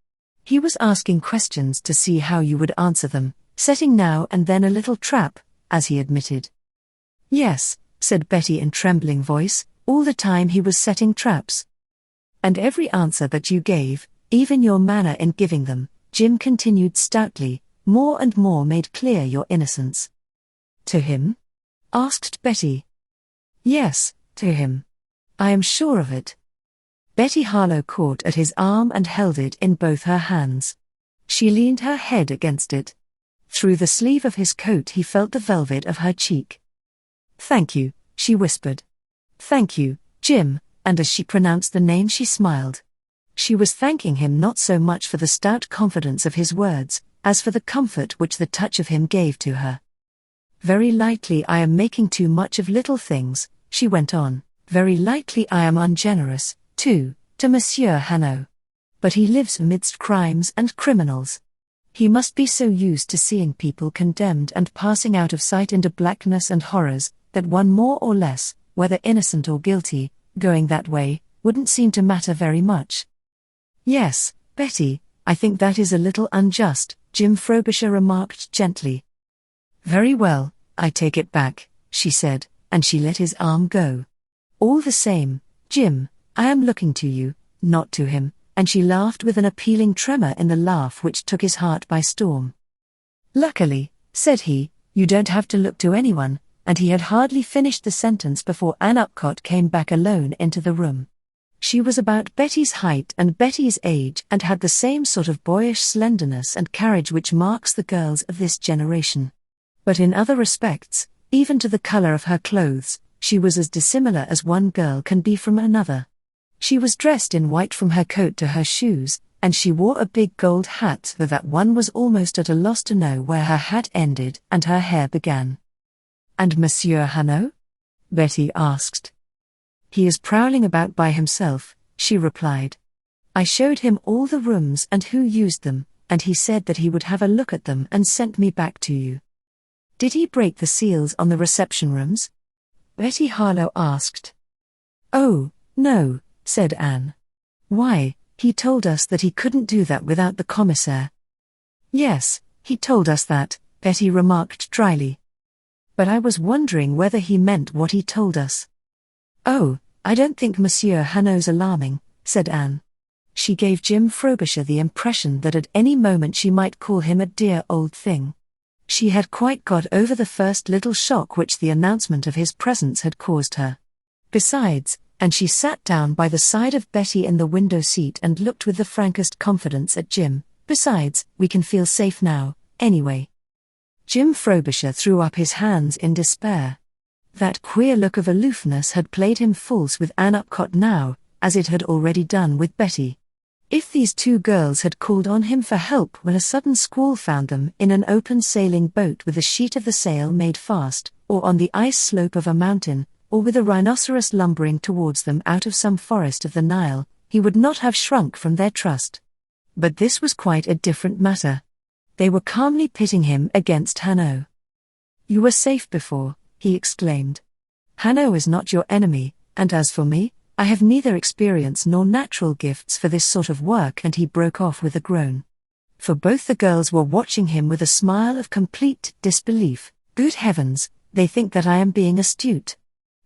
He was asking questions to see how you would answer them, setting now and then a little trap, as he admitted. Yes, said Betty in trembling voice, all the time he was setting traps. And every answer that you gave, even your manner in giving them, Jim continued stoutly, more and more made clear your innocence. To him? Asked Betty. Yes, to him. I am sure of it. Betty Harlowe caught at his arm and held it in both her hands. She leaned her head against it. Through the sleeve of his coat he felt the velvet of her cheek. Thank you, she whispered. Thank you, Jim, and as she pronounced the name she smiled. She was thanking him not so much for the stout confidence of his words, as for the comfort which the touch of him gave to her. Very likely I am making too much of little things, she went on. Very likely I am ungenerous, too, to Monsieur Hanaud. But he lives amidst crimes and criminals. He must be so used to seeing people condemned and passing out of sight into blackness and horrors, that one more or less, whether innocent or guilty, going that way, wouldn't seem to matter very much. "Yes, Betty, I think that is a little unjust," Jim Frobisher remarked gently. "Very well, I take it back," she said, and she let his arm go. "All the same, Jim, I am looking to you, not to him," and she laughed with an appealing tremor in the laugh which took his heart by storm. "Luckily," said he, "you don't have to look to anyone," and he had hardly finished the sentence before Ann Upcott came back alone into the room. She was about Betty's height and Betty's age and had the same sort of boyish slenderness and carriage which marks the girls of this generation. But in other respects, even to the color of her clothes, she was as dissimilar as one girl can be from another. She was dressed in white from her coat to her shoes, and she wore a big gold hat so that one was almost at a loss to know where her hat ended and her hair began. "And Monsieur Hanaud?" Betty asked. "He is prowling about by himself," she replied. "I showed him all the rooms and who used them, and he said that he would have a look at them and sent me back to you." "Did he break the seals on the reception rooms?" Betty Harlowe asked. "Oh, no," said Anne. "Why, he told us that he couldn't do that without the commissaire." "Yes, he told us that," Betty remarked dryly. "But I was wondering whether he meant what he told us." "Oh, I don't think Monsieur Hanaud's alarming," said Anne. She gave Jim Frobisher the impression that at any moment she might call him a dear old thing. She had quite got over the first little shock which the announcement of his presence had caused her. Besides, and she sat down by the side of Betty in the window seat and looked with the frankest confidence at Jim. "Besides, we can feel safe now, anyway." Jim Frobisher threw up his hands in despair. That queer look of aloofness had played him false with Ann Upcott now, as it had already done with Betty. If these two girls had called on him for help when a sudden squall found them in an open sailing boat with a sheet of the sail made fast, or on the ice slope of a mountain, or with a rhinoceros lumbering towards them out of some forest of the Nile, he would not have shrunk from their trust. But this was quite a different matter. They were calmly pitting him against Hanaud. "You were safe before," he exclaimed. "Hanaud is not your enemy, and as for me, I have neither experience nor natural gifts for this sort of work," and he broke off with a groan. For both the girls were watching him with a smile of complete disbelief. "Good heavens, they think that I am being astute,"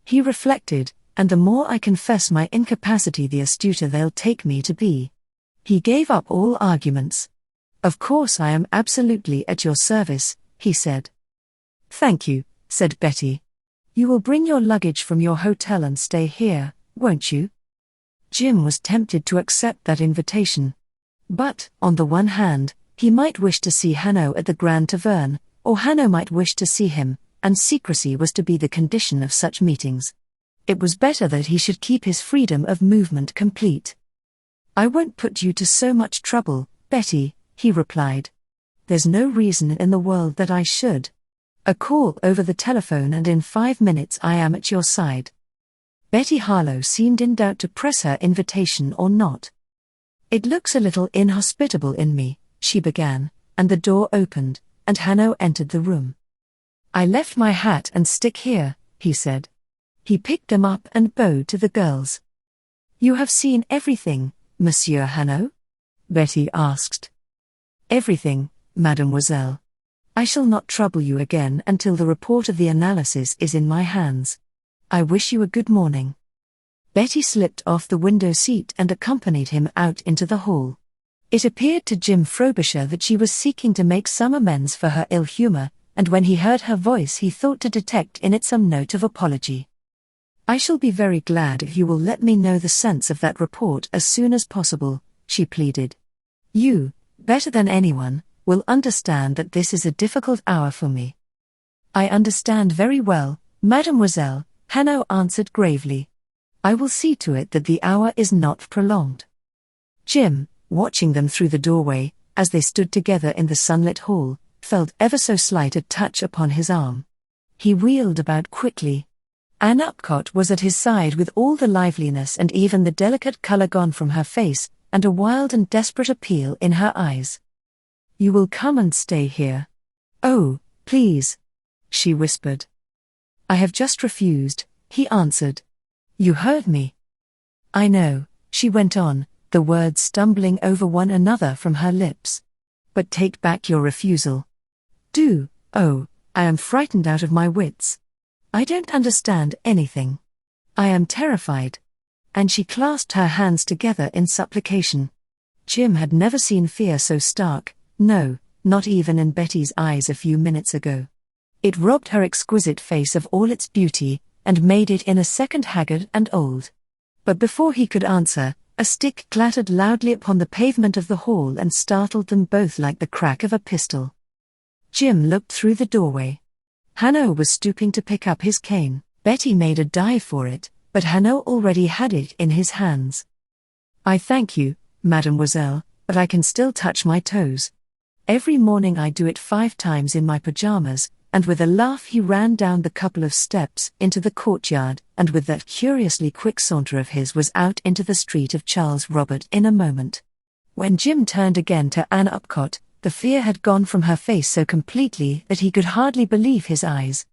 he reflected, "and the more I confess my incapacity the astuter they'll take me to be." He gave up all arguments. "Of course I am absolutely at your service," he said. "Thank you," said Betty. "You will bring your luggage from your hotel and stay here, won't you?" Jim was tempted to accept that invitation. But, on the one hand, he might wish to see Hanaud at the Grand Tavern, or Hanaud might wish to see him, and secrecy was to be the condition of such meetings. It was better that he should keep his freedom of movement complete. "I won't put you to so much trouble, Betty," he replied. "There's no reason in the world that I should. A call over the telephone and in 5 minutes I am at your side." Betty Harlowe seemed in doubt to press her invitation or not. "It looks a little inhospitable in me," she began, and the door opened, and Hanaud entered the room. "I left my hat and stick here," he said. He picked them up and bowed to the girls. "You have seen everything, Monsieur Hanaud?" Betty asked. "Everything, mademoiselle. I shall not trouble you again until the report of the analysis is in my hands. I wish you a good morning." Betty slipped off the window seat and accompanied him out into the hall. It appeared to Jim Frobisher that she was seeking to make some amends for her ill humor, and when he heard her voice he thought to detect in it some note of apology. "I shall be very glad if you will let me know the sense of that report as soon as possible," she pleaded. "You, better than anyone, will understand that this is a difficult hour for me." "I understand very well, mademoiselle," Hanaud answered gravely. "I will see to it that the hour is not prolonged." Jim, watching them through the doorway, as they stood together in the sunlit hall, felt ever so slight a touch upon his arm. He wheeled about quickly. Ann Upcott was at his side with all the liveliness and even the delicate color gone from her face, and a wild and desperate appeal in her eyes. You will come and stay here. Oh, please, she whispered. I have just refused, he answered. You heard me. I know, she went on, the words stumbling over one another from her lips. But take back your refusal. Do. Oh, I am frightened out of my wits. I don't understand anything. I am terrified. And she clasped her hands together in supplication. Jim had never seen fear so stark, no, not even in Betty's eyes a few minutes ago. It robbed her exquisite face of all its beauty, and made it in a second haggard and old. But before he could answer, a stick clattered loudly upon the pavement of the hall and startled them both like the crack of a pistol. Jim looked through the doorway. Hanaud was stooping to pick up his cane. Betty made a dive for it, but Hanaud already had it in his hands. I thank you, mademoiselle, but I can still touch my toes. Every morning I do it 5 times in my pajamas, and with a laugh he ran down the couple of steps into the courtyard, and with that curiously quick saunter of his was out into the street of Charles Robert in a moment. When Jim turned again to Ann Upcott, the fear had gone from her face so completely that he could hardly believe his eyes.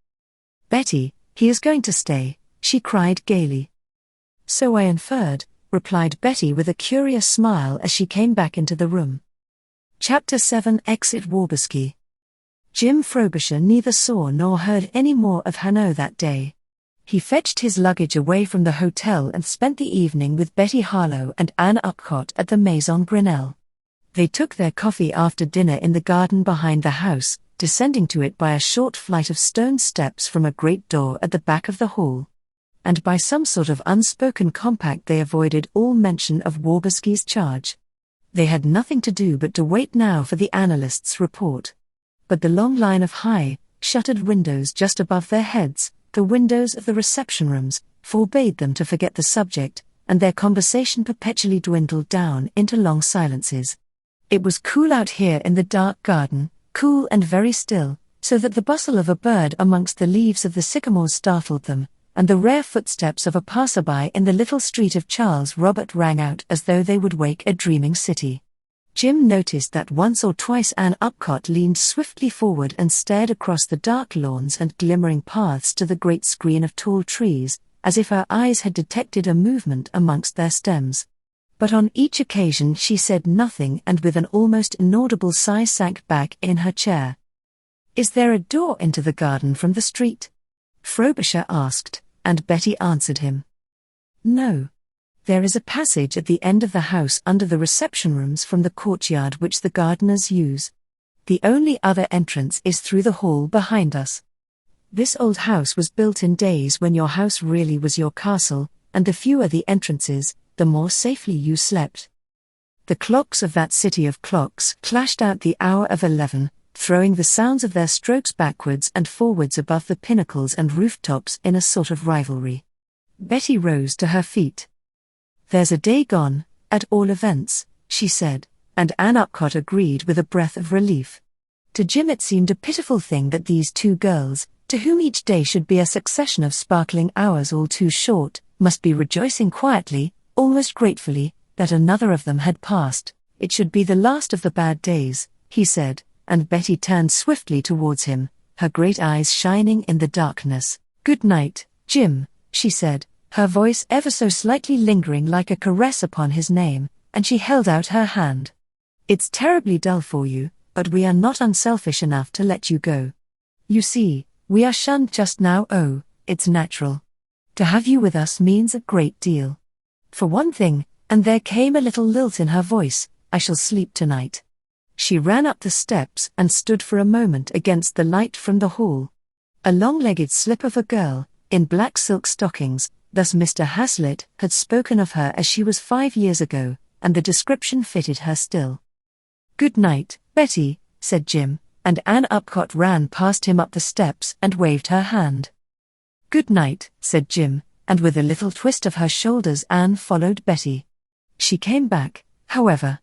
Betty, he is going to stay, she cried gaily. So I inferred, replied Betty with a curious smile as she came back into the room. Chapter 7 Exit Waberski. Jim Frobisher neither saw nor heard any more of Hanaud that day. He fetched his luggage away from the hotel and spent the evening with Betty Harlowe and Ann Upcott at the Maison Grenelle. They took their coffee after dinner in the garden behind the house, descending to it by a short flight of stone steps from a great door at the back of the hall. And by some sort of unspoken compact they avoided all mention of Waberski's charge. They had nothing to do but to wait now for the analyst's report. But the long line of high, shuttered windows just above their heads, the windows of the reception rooms, forbade them to forget the subject, and their conversation perpetually dwindled down into long silences. It was cool out here in the dark garden, cool and very still, so that the bustle of a bird amongst the leaves of the sycamores startled them, and the rare footsteps of a passerby in the little street of Charles Robert rang out as though they would wake a dreaming city. Jim noticed that once or twice Ann Upcott leaned swiftly forward and stared across the dark lawns and glimmering paths to the great screen of tall trees, as if her eyes had detected a movement amongst their stems. But on each occasion she said nothing and with an almost inaudible sigh sank back in her chair. Is there a door into the garden from the street? Frobisher asked, and Betty answered him. No. There is a passage at the end of the house under the reception rooms from the courtyard which the gardeners use. The only other entrance is through the hall behind us. This old house was built in days when your house really was your castle, and the fewer the entrances, the more safely you slept. The clocks of that city of clocks clashed out the hour of 11, throwing the sounds of their strokes backwards and forwards above the pinnacles and rooftops in a sort of rivalry. Betty rose to her feet. There's a day gone, at all events, she said, and Ann Upcott agreed with a breath of relief. To Jim it seemed a pitiful thing that these 2 girls, to whom each day should be a succession of sparkling hours all too short, must be rejoicing quietly, almost gratefully, that another of them had passed. It should be the last of the bad days, he said, and Betty turned swiftly towards him, her great eyes shining in the darkness. Good night, Jim, she said, her voice ever so slightly lingering like a caress upon his name, and she held out her hand. It's terribly dull for you, but we are not unselfish enough to let you go. You see, we are shunned just now. Oh, it's natural. To have you with us means a great deal. For one thing, and there came a little lilt in her voice, I shall sleep tonight. She ran up the steps and stood for a moment against the light from the hall. A long-legged slip of a girl, in black silk stockings, thus Mr. Hazlitt had spoken of her as she was 5 years ago, and the description fitted her still. Good night, Betty, said Jim, and Ann Upcott ran past him up the steps and waved her hand. Good night, said Jim, and with a little twist of her shoulders Ann followed Betty. She came back, however.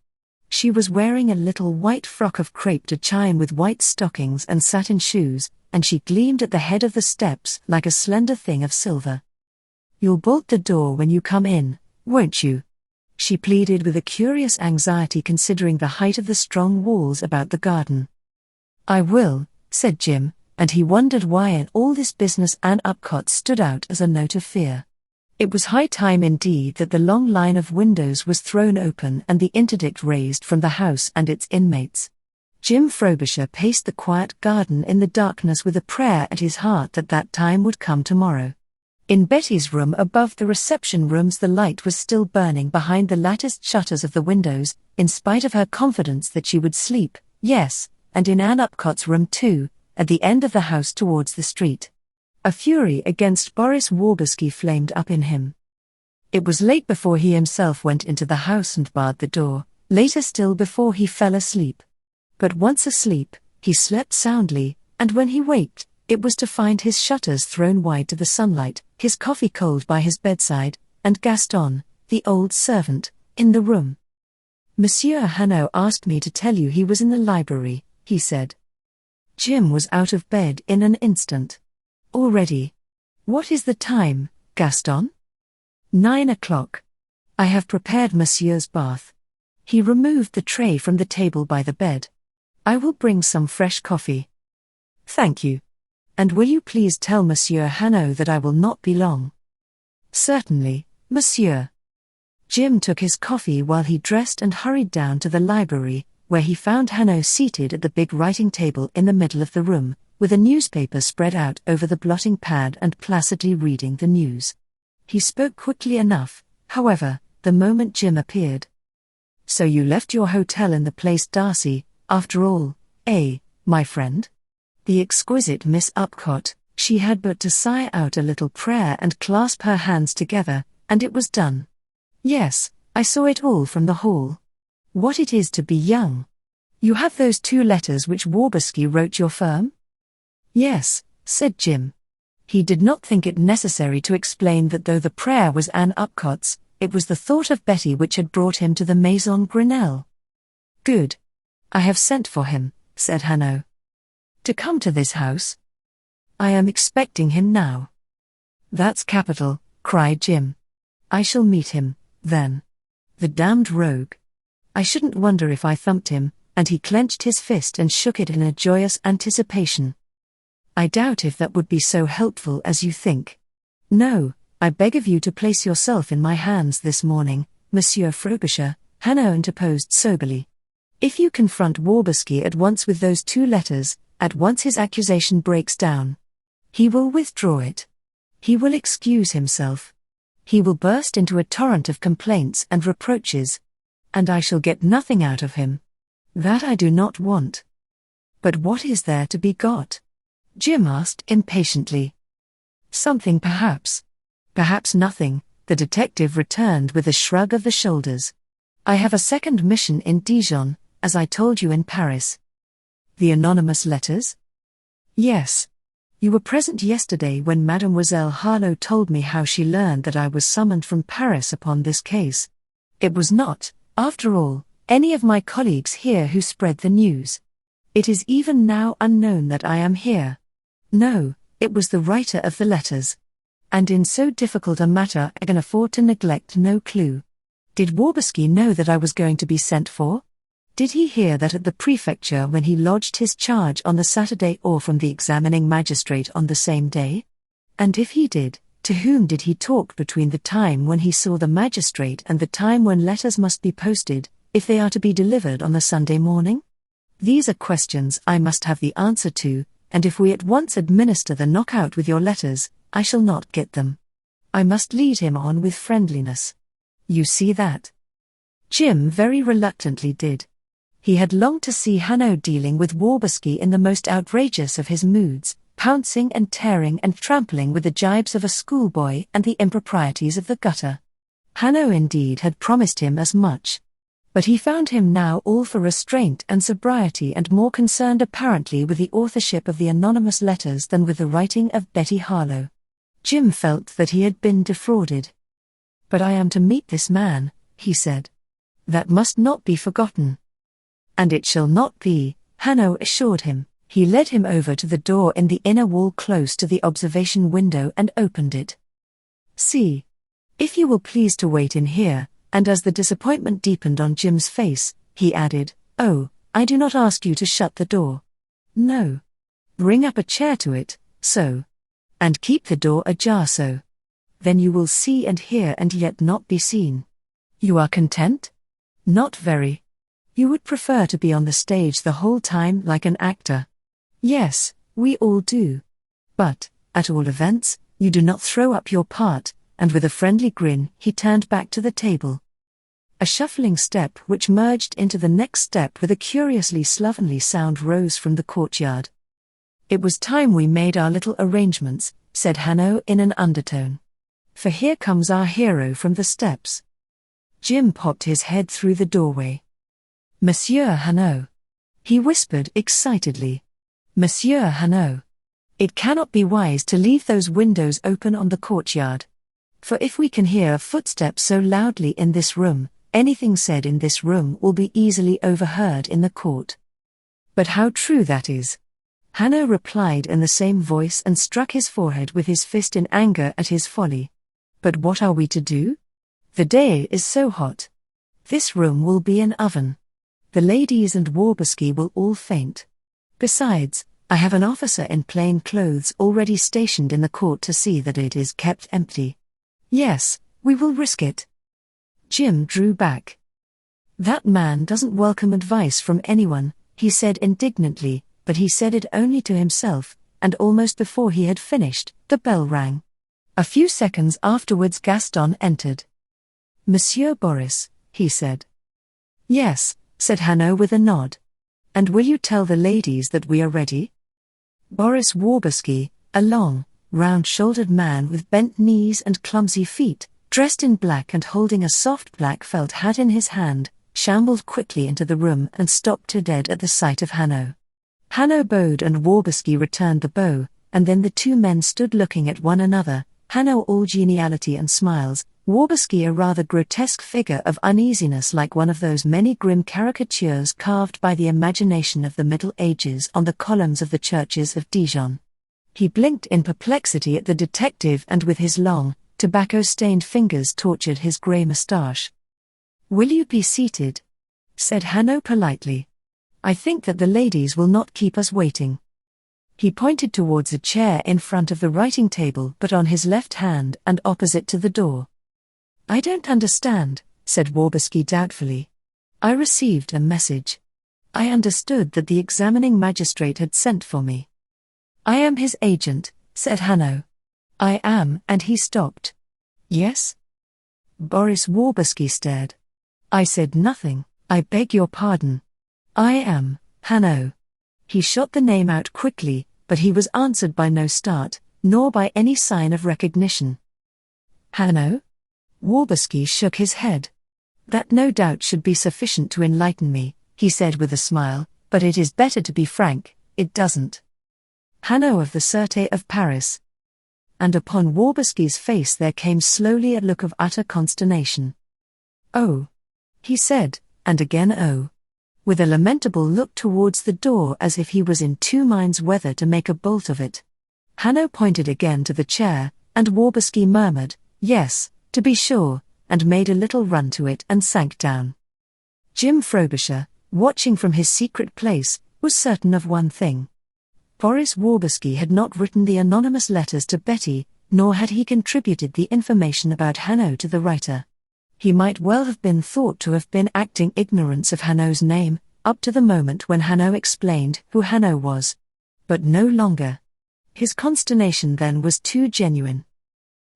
She was wearing a little white frock of crepe to chine with white stockings and satin shoes, and she gleamed at the head of the steps like a slender thing of silver. You'll bolt the door when you come in, won't you? she pleaded with a curious anxiety considering the height of the strong walls about the garden. "I will," said Jim, and he wondered why in all this business Ann Upcott stood out as a note of fear. It was high time indeed that the long line of windows was thrown open and the interdict raised from the house and its inmates. Jim Frobisher paced the quiet garden in the darkness with a prayer at his heart that time would come tomorrow. In Betty's room above the reception rooms the light was still burning behind the latticed shutters of the windows, in spite of her confidence that she would sleep, yes, and in Ann Upcott's room too, at the end of the house towards the street. A fury against Boris Waberski flamed up in him. It was late before he himself went into the house and barred the door, later still before he fell asleep. But once asleep, he slept soundly, and when he waked, it was to find his shutters thrown wide to the sunlight, his coffee cold by his bedside, and Gaston, the old servant, in the room. "Monsieur Hanaud asked me to tell you he was in the library," he said. Jim was out of bed in an instant. "Already? What is the time, Gaston?" 9 o'clock. "I have prepared Monsieur's bath." He removed the tray from the table by the bed. "I will bring some fresh coffee." "Thank you. And will you please tell Monsieur Hanaud that I will not be long?" "Certainly, monsieur." Jim took his coffee while he dressed and hurried down to the library, where he found Hanaud seated at the big writing table in the middle of the room, with a newspaper spread out over the blotting pad and placidly reading the news. He spoke quickly enough, however, the moment Jim appeared. "So you left your hotel in the Place Darcy, after all, my friend?" The exquisite Miss Upcott, she had but to sigh out a little prayer and clasp her hands together, and it was done. "Yes, I saw it all from the hall. What it is to be young. You have those 2 letters which Waberski wrote your firm?" "Yes," said Jim. He did not think it necessary to explain that though the prayer was Ann Upcott's, it was the thought of Betty which had brought him to the Maison Grenelle. "Good. I have sent for him," said Hanaud. "To come to this house?" "I am expecting him now." "That's capital," cried Jim. "I shall meet him, then. The damned rogue. I shouldn't wonder if I thumped him," and he clenched his fist and shook it in a joyous anticipation. "I doubt if that would be so helpful as you think. No, I beg of you to place yourself in my hands this morning, Monsieur Frobisher," Hanaud interposed soberly. "If you confront Waberski at once with those 2 letters, at once his accusation breaks down. He will withdraw it. He will excuse himself. He will burst into a torrent of complaints and reproaches. And I shall get nothing out of him. That I do not want." "But what is there to be got?" Jim asked impatiently. "Something perhaps. Perhaps nothing," the detective returned with a shrug of the shoulders. "I have a second mission in Dijon, as I told you in Paris." "The anonymous letters?" "Yes. You were present yesterday when Mademoiselle Harlowe told me how she learned that I was summoned from Paris upon this case. It was not, after all, any of my colleagues here who spread the news. It is even now unknown that I am here. No, it was the writer of the letters. And in so difficult a matter I can afford to neglect no clue. Did Waberski know that I was going to be sent for? Did he hear that at the prefecture when he lodged his charge on the Saturday or from the examining magistrate on the same day? And if he did, to whom did he talk between the time when he saw the magistrate and the time when letters must be posted, if they are to be delivered on the Sunday morning? These are questions I must have the answer to, and if we at once administer the knockout with your letters, I shall not get them. I must lead him on with friendliness. You see that?" Jim very reluctantly did. He had longed to see Hanaud dealing with Waberski in the most outrageous of his moods, pouncing and tearing and trampling with the jibes of a schoolboy and the improprieties of the gutter. Hanaud indeed had promised him as much. But he found him now all for restraint and sobriety and more concerned apparently with the authorship of the anonymous letters than with the writing of Betty Harlowe. Jim felt that he had been defrauded. "But I am to meet this man," he said. "That must not be forgotten." "And it shall not be," Hanaud assured him. He led him over to the door in the inner wall close to the observation window and opened it. "See. If you will please to wait in here, And as the disappointment deepened on Jim's face, he added, "Oh, I do not ask you to shut the door. No. Bring up a chair to it, so. And keep the door ajar so. Then you will see and hear and yet not be seen. You are content? Not very. You would prefer to be on the stage the whole time like an actor. Yes, we all do. But, at all events, you do not throw up your part," and with a friendly grin he turned back to the table. A shuffling step which merged into the next step with a curiously slovenly sound rose from the courtyard. "It was time we made our little arrangements," said Hanaud in an undertone. "For here comes our hero from the steps." Jim popped his head through the doorway. "Monsieur Hanaud," he whispered excitedly. "Monsieur Hanaud. It cannot be wise to leave those windows open on the courtyard. For if we can hear footsteps so loudly in this room, anything said in this room will be easily overheard in the court." "But how true that is," Hanaud replied in the same voice and struck his forehead with his fist in anger at his folly. "But what are we to do? The day is so hot. This room will be an oven. The ladies and Waberski will all faint. Besides, I have an officer in plain clothes already stationed in the court to see that it is kept empty. Yes, we will risk it." Jim drew back. "That man doesn't welcome advice from anyone," he said indignantly, but he said it only to himself, and almost before he had finished, the bell rang. A few seconds afterwards Gaston entered. "Monsieur Boris," he said. "Yes," said Hanaud with a nod. "And will you tell the ladies that we are ready?" Boris Waberski, a long, round-shouldered man with bent knees and clumsy feet, dressed in black and holding a soft black felt hat in his hand, shambled quickly into the room and stopped dead at the sight of Hanaud. Hanaud bowed and Waberski returned the bow, and then the two men stood looking at one another, Hanaud all geniality and smiles, Waberski a rather grotesque figure of uneasiness like one of those many grim caricatures carved by the imagination of the Middle Ages on the columns of the churches of Dijon. He blinked in perplexity at the detective and with his long, tobacco-stained fingers tortured his grey moustache. "Will you be seated?" said Hanaud politely. "I think that the ladies will not keep us waiting." He pointed towards a chair in front of the writing table but on his left hand and opposite to the door. "I don't understand," said Waberski doubtfully. "I received a message. I understood that the examining magistrate had sent for me." "I am his agent," said Hanaud. "I am," and he stopped. "Yes?" Boris Waberski stared. "I said nothing, I beg your pardon. I am Hanaud." He shot the name out quickly, but he was answered by no start, nor by any sign of recognition. "Hanaud?" Waberski shook his head. "That no doubt should be sufficient to enlighten me," he said with a smile, "but it is better to be frank, it doesn't." "Hanaud of the Sûreté of Paris." And upon Waberski's face there came slowly a look of utter consternation. "Oh," he said, and again "oh," with a lamentable look towards the door as if he was in two minds whether to make a bolt of it. Hanaud pointed again to the chair, and Waberski murmured, "Yes, to be sure," and made a little run to it and sank down. Jim Frobisher, watching from his secret place, was certain of one thing. Boris Waberski had not written the anonymous letters to Betty, nor had he contributed the information about Hanaud to the writer. He might well have been thought to have been acting ignorance of Hanaud's name, up to the moment when Hanaud explained who Hanaud was. But no longer. His consternation then was too genuine.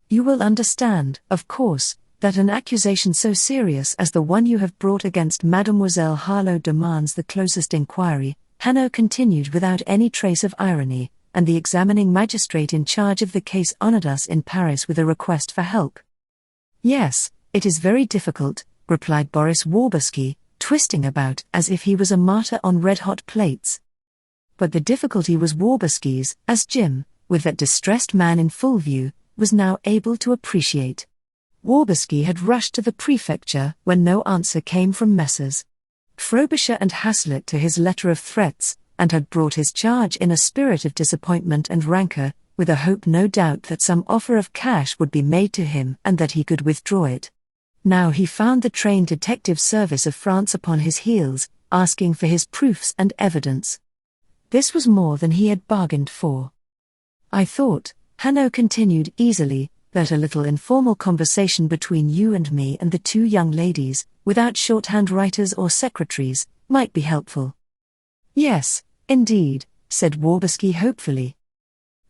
"You will understand, of course, that an accusation so serious as the one you have brought against Mademoiselle Harlowe demands the closest inquiry," Hanaud continued without any trace of irony, "and the examining magistrate in charge of the case honored us in Paris with a request for help." "Yes, it is very difficult," replied Boris Waberski, twisting about as if he was a martyr on red-hot plates. But the difficulty was Waberski's, as Jim, with that distressed man in full view, was now able to appreciate. Waberski had rushed to the prefecture when no answer came from Messrs. Frobisher and Hazlitt to his letter of threats, and had brought his charge in a spirit of disappointment and rancour, with a hope no doubt that some offer of cash would be made to him and that he could withdraw it. Now he found the trained detective service of France upon his heels, asking for his proofs and evidence. This was more than he had bargained for. I thought, Hanaud continued easily, that a little informal conversation between you and me and the two young ladies, without shorthand writers or secretaries, might be helpful. Yes, indeed, said Waberski hopefully.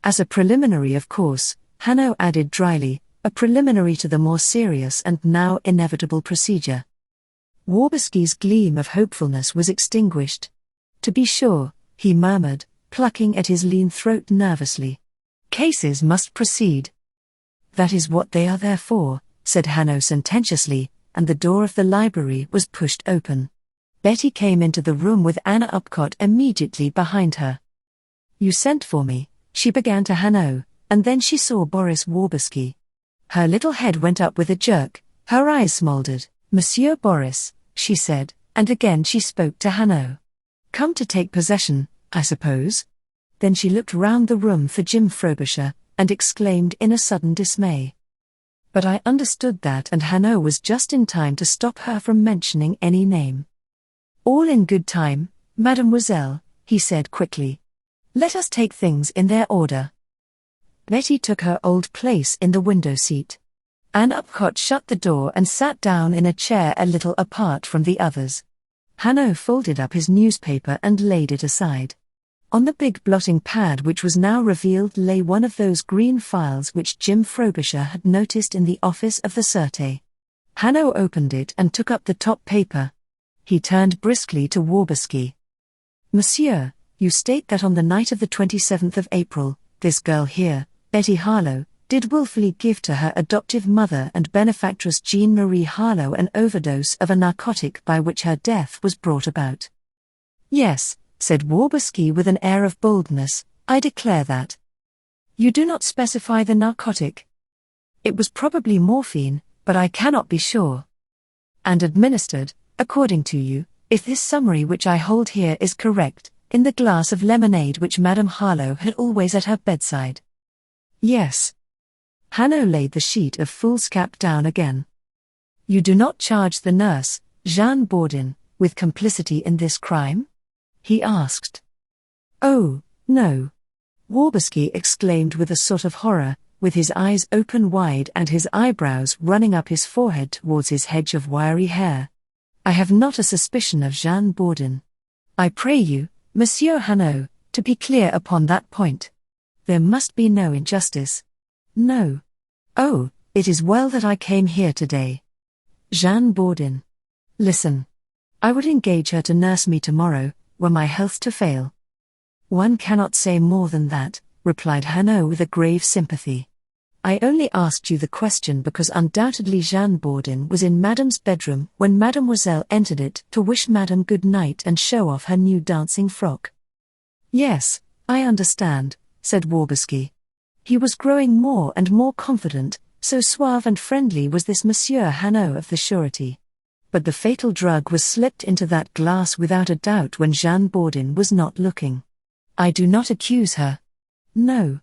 As a preliminary, of course, Hanaud added dryly, a preliminary to the more serious and now inevitable procedure. Waberski's gleam of hopefulness was extinguished. To be sure, he murmured, plucking at his lean throat nervously. Cases must proceed. That is what they are there for, said Hanaud sententiously, and the door of the library was pushed open. Betty came into the room with Ann Upcott immediately behind her. You sent for me, she began to Hanaud, and then she saw Boris Waberski. Her little head went up with a jerk, her eyes smoldered. Monsieur Boris, she said, and again she spoke to Hanaud. Come to take possession, I suppose? Then she looked round the room for Jim Frobisher, and exclaimed in a sudden dismay. But I understood that, and Hanaud was just in time to stop her from mentioning any name. All in good time, mademoiselle, he said quickly. Let us take things in their order. Betty took her old place in the window seat. Ann Upcott shut the door and sat down in a chair a little apart from the others. Hanaud folded up his newspaper and laid it aside. On the big blotting pad which was now revealed lay one of those green files which Jim Frobisher had noticed in the office of the Sûreté. Hanaud opened it and took up the top paper. He turned briskly to Waberski. Monsieur, you state that on the night of the 27th of April, this girl here, Betty Harlowe, did willfully give to her adoptive mother and benefactress Jean-Marie Harlowe an overdose of a narcotic by which her death was brought about. Yes, said Waberski with an air of boldness, I declare that. You do not specify the narcotic. It was probably morphine, but I cannot be sure. And administered, according to you, if this summary which I hold here is correct, in the glass of lemonade which Madame Harlowe had always at her bedside. Yes. Hanaud laid the sheet of foolscap down again. You do not charge the nurse, Jeanne Bourdin, with complicity in this crime? He asked. Oh, no. Waberski exclaimed with a sort of horror, with his eyes open wide and his eyebrows running up his forehead towards his hedge of wiry hair. I have not a suspicion of Jeanne Bourdin. I pray you, Monsieur Hanaud, to be clear upon that point. There must be no injustice. No. Oh, it is well that I came here today. Jeanne Bourdin. Listen. I would engage her to nurse me tomorrow, were my health to fail. One cannot say more than that, replied Hanaud with a grave sympathy. I only asked you the question because undoubtedly Jeanne Bourdin was in Madame's bedroom when Mademoiselle entered it to wish Madame good night and show off her new dancing frock. Yes, I understand, said Waberski. He was growing more and more confident, so suave and friendly was this Monsieur Hanaud of the Sûreté. But the fatal drug was slipped into that glass without a doubt when Jeanne Bourdin was not looking. I do not accuse her. No.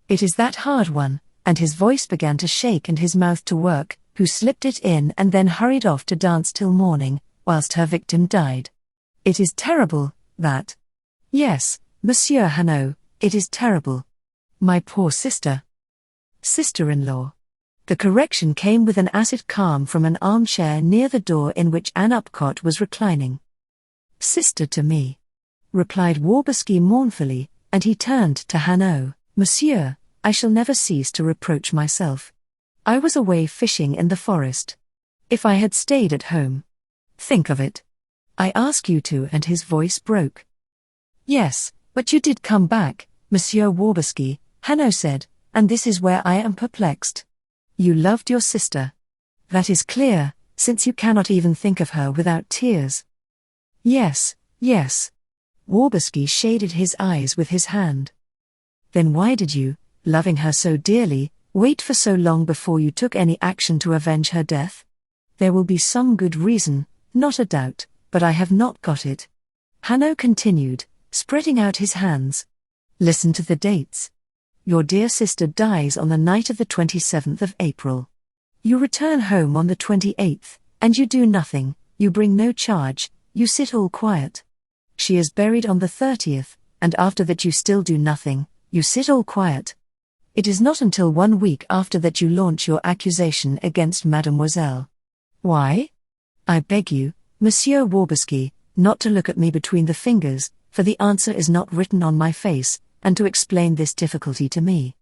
It is that hard one, and his voice began to shake and his mouth to work, who slipped it in and then hurried off to dance till morning, whilst her victim died. It is terrible, that. Yes, Monsieur Hanaud, it is terrible. My poor sister. Sister-in-law. The correction came with an acid calm from an armchair near the door in which Ann Upcott was reclining. Sister to me, replied Waberski mournfully, and he turned to Hanaud. Monsieur, I shall never cease to reproach myself. I was away fishing in the forest. If I had stayed at home. Think of it. I ask you to, and his voice broke. Yes, but you did come back, Monsieur Waberski, Hanaud said, and this is where I am perplexed. You loved your sister. That is clear, since you cannot even think of her without tears. Yes, yes. Waberski shaded his eyes with his hand. Then why did you, loving her so dearly, wait for so long before you took any action to avenge her death? There will be some good reason, not a doubt, but I have not got it. Hanaud continued, spreading out his hands. Listen to the dates. Your dear sister dies on the night of the 27th of April. You return home on the 28th, and you do nothing, you bring no charge, you sit all quiet. She is buried on the 30th, and after that you still do nothing, you sit all quiet. It is not until 1 week after that you launch your accusation against Mademoiselle. Why? I beg you, Monsieur Waberski, not to look at me between the fingers, for the answer is not written on my face, and to explain this difficulty to me.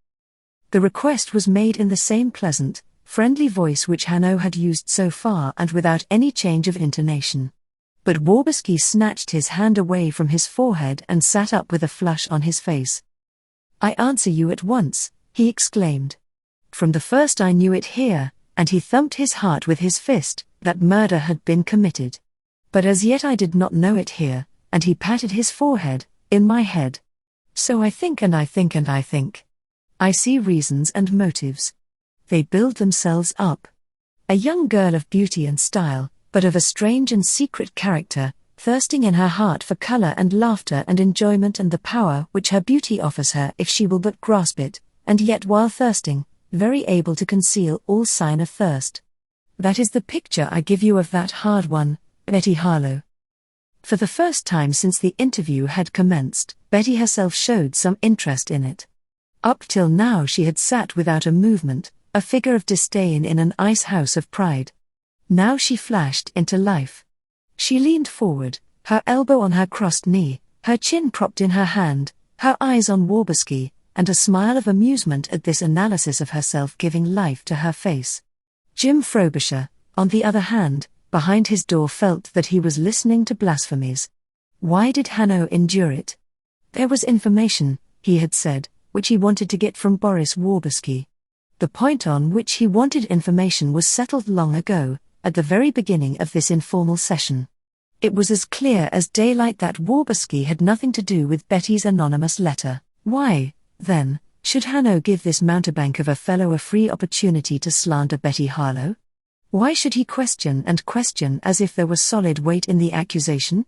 The request was made in the same pleasant, friendly voice which Hanaud had used so far and without any change of intonation. But Waberski snatched his hand away from his forehead and sat up with a flush on his face. I answer you at once, he exclaimed. From the first I knew it here, and he thumped his heart with his fist, that murder had been committed. But as yet I did not know it here, and he patted his forehead, in my head. So I think and I think and I think. I see reasons and motives. They build themselves up. A young girl of beauty and style, but of a strange and secret character, thirsting in her heart for color and laughter and enjoyment and the power which her beauty offers her if she will but grasp it, and yet while thirsting, very able to conceal all sign of thirst. That is the picture I give you of that hard one, Betty Harlowe. For the first time since the interview had commenced, Betty herself showed some interest in it. Up till now she had sat without a movement, a figure of disdain in an ice house of pride. Now she flashed into life. She leaned forward, her elbow on her crossed knee, her chin propped in her hand, her eyes on Waberski, and a smile of amusement at this analysis of herself giving life to her face. Jim Frobisher, on the other hand, behind his door felt that he was listening to blasphemies. Why did Hanaud endure it? There was information, he had said, which he wanted to get from Boris Waberski. The point on which he wanted information was settled long ago, at the very beginning of this informal session. It was as clear as daylight that Waberski had nothing to do with Betty's anonymous letter. Why, then, should Hanaud give this mountebank of a fellow a free opportunity to slander Betty Harlowe? Why should he question and question as if there was solid weight in the accusation?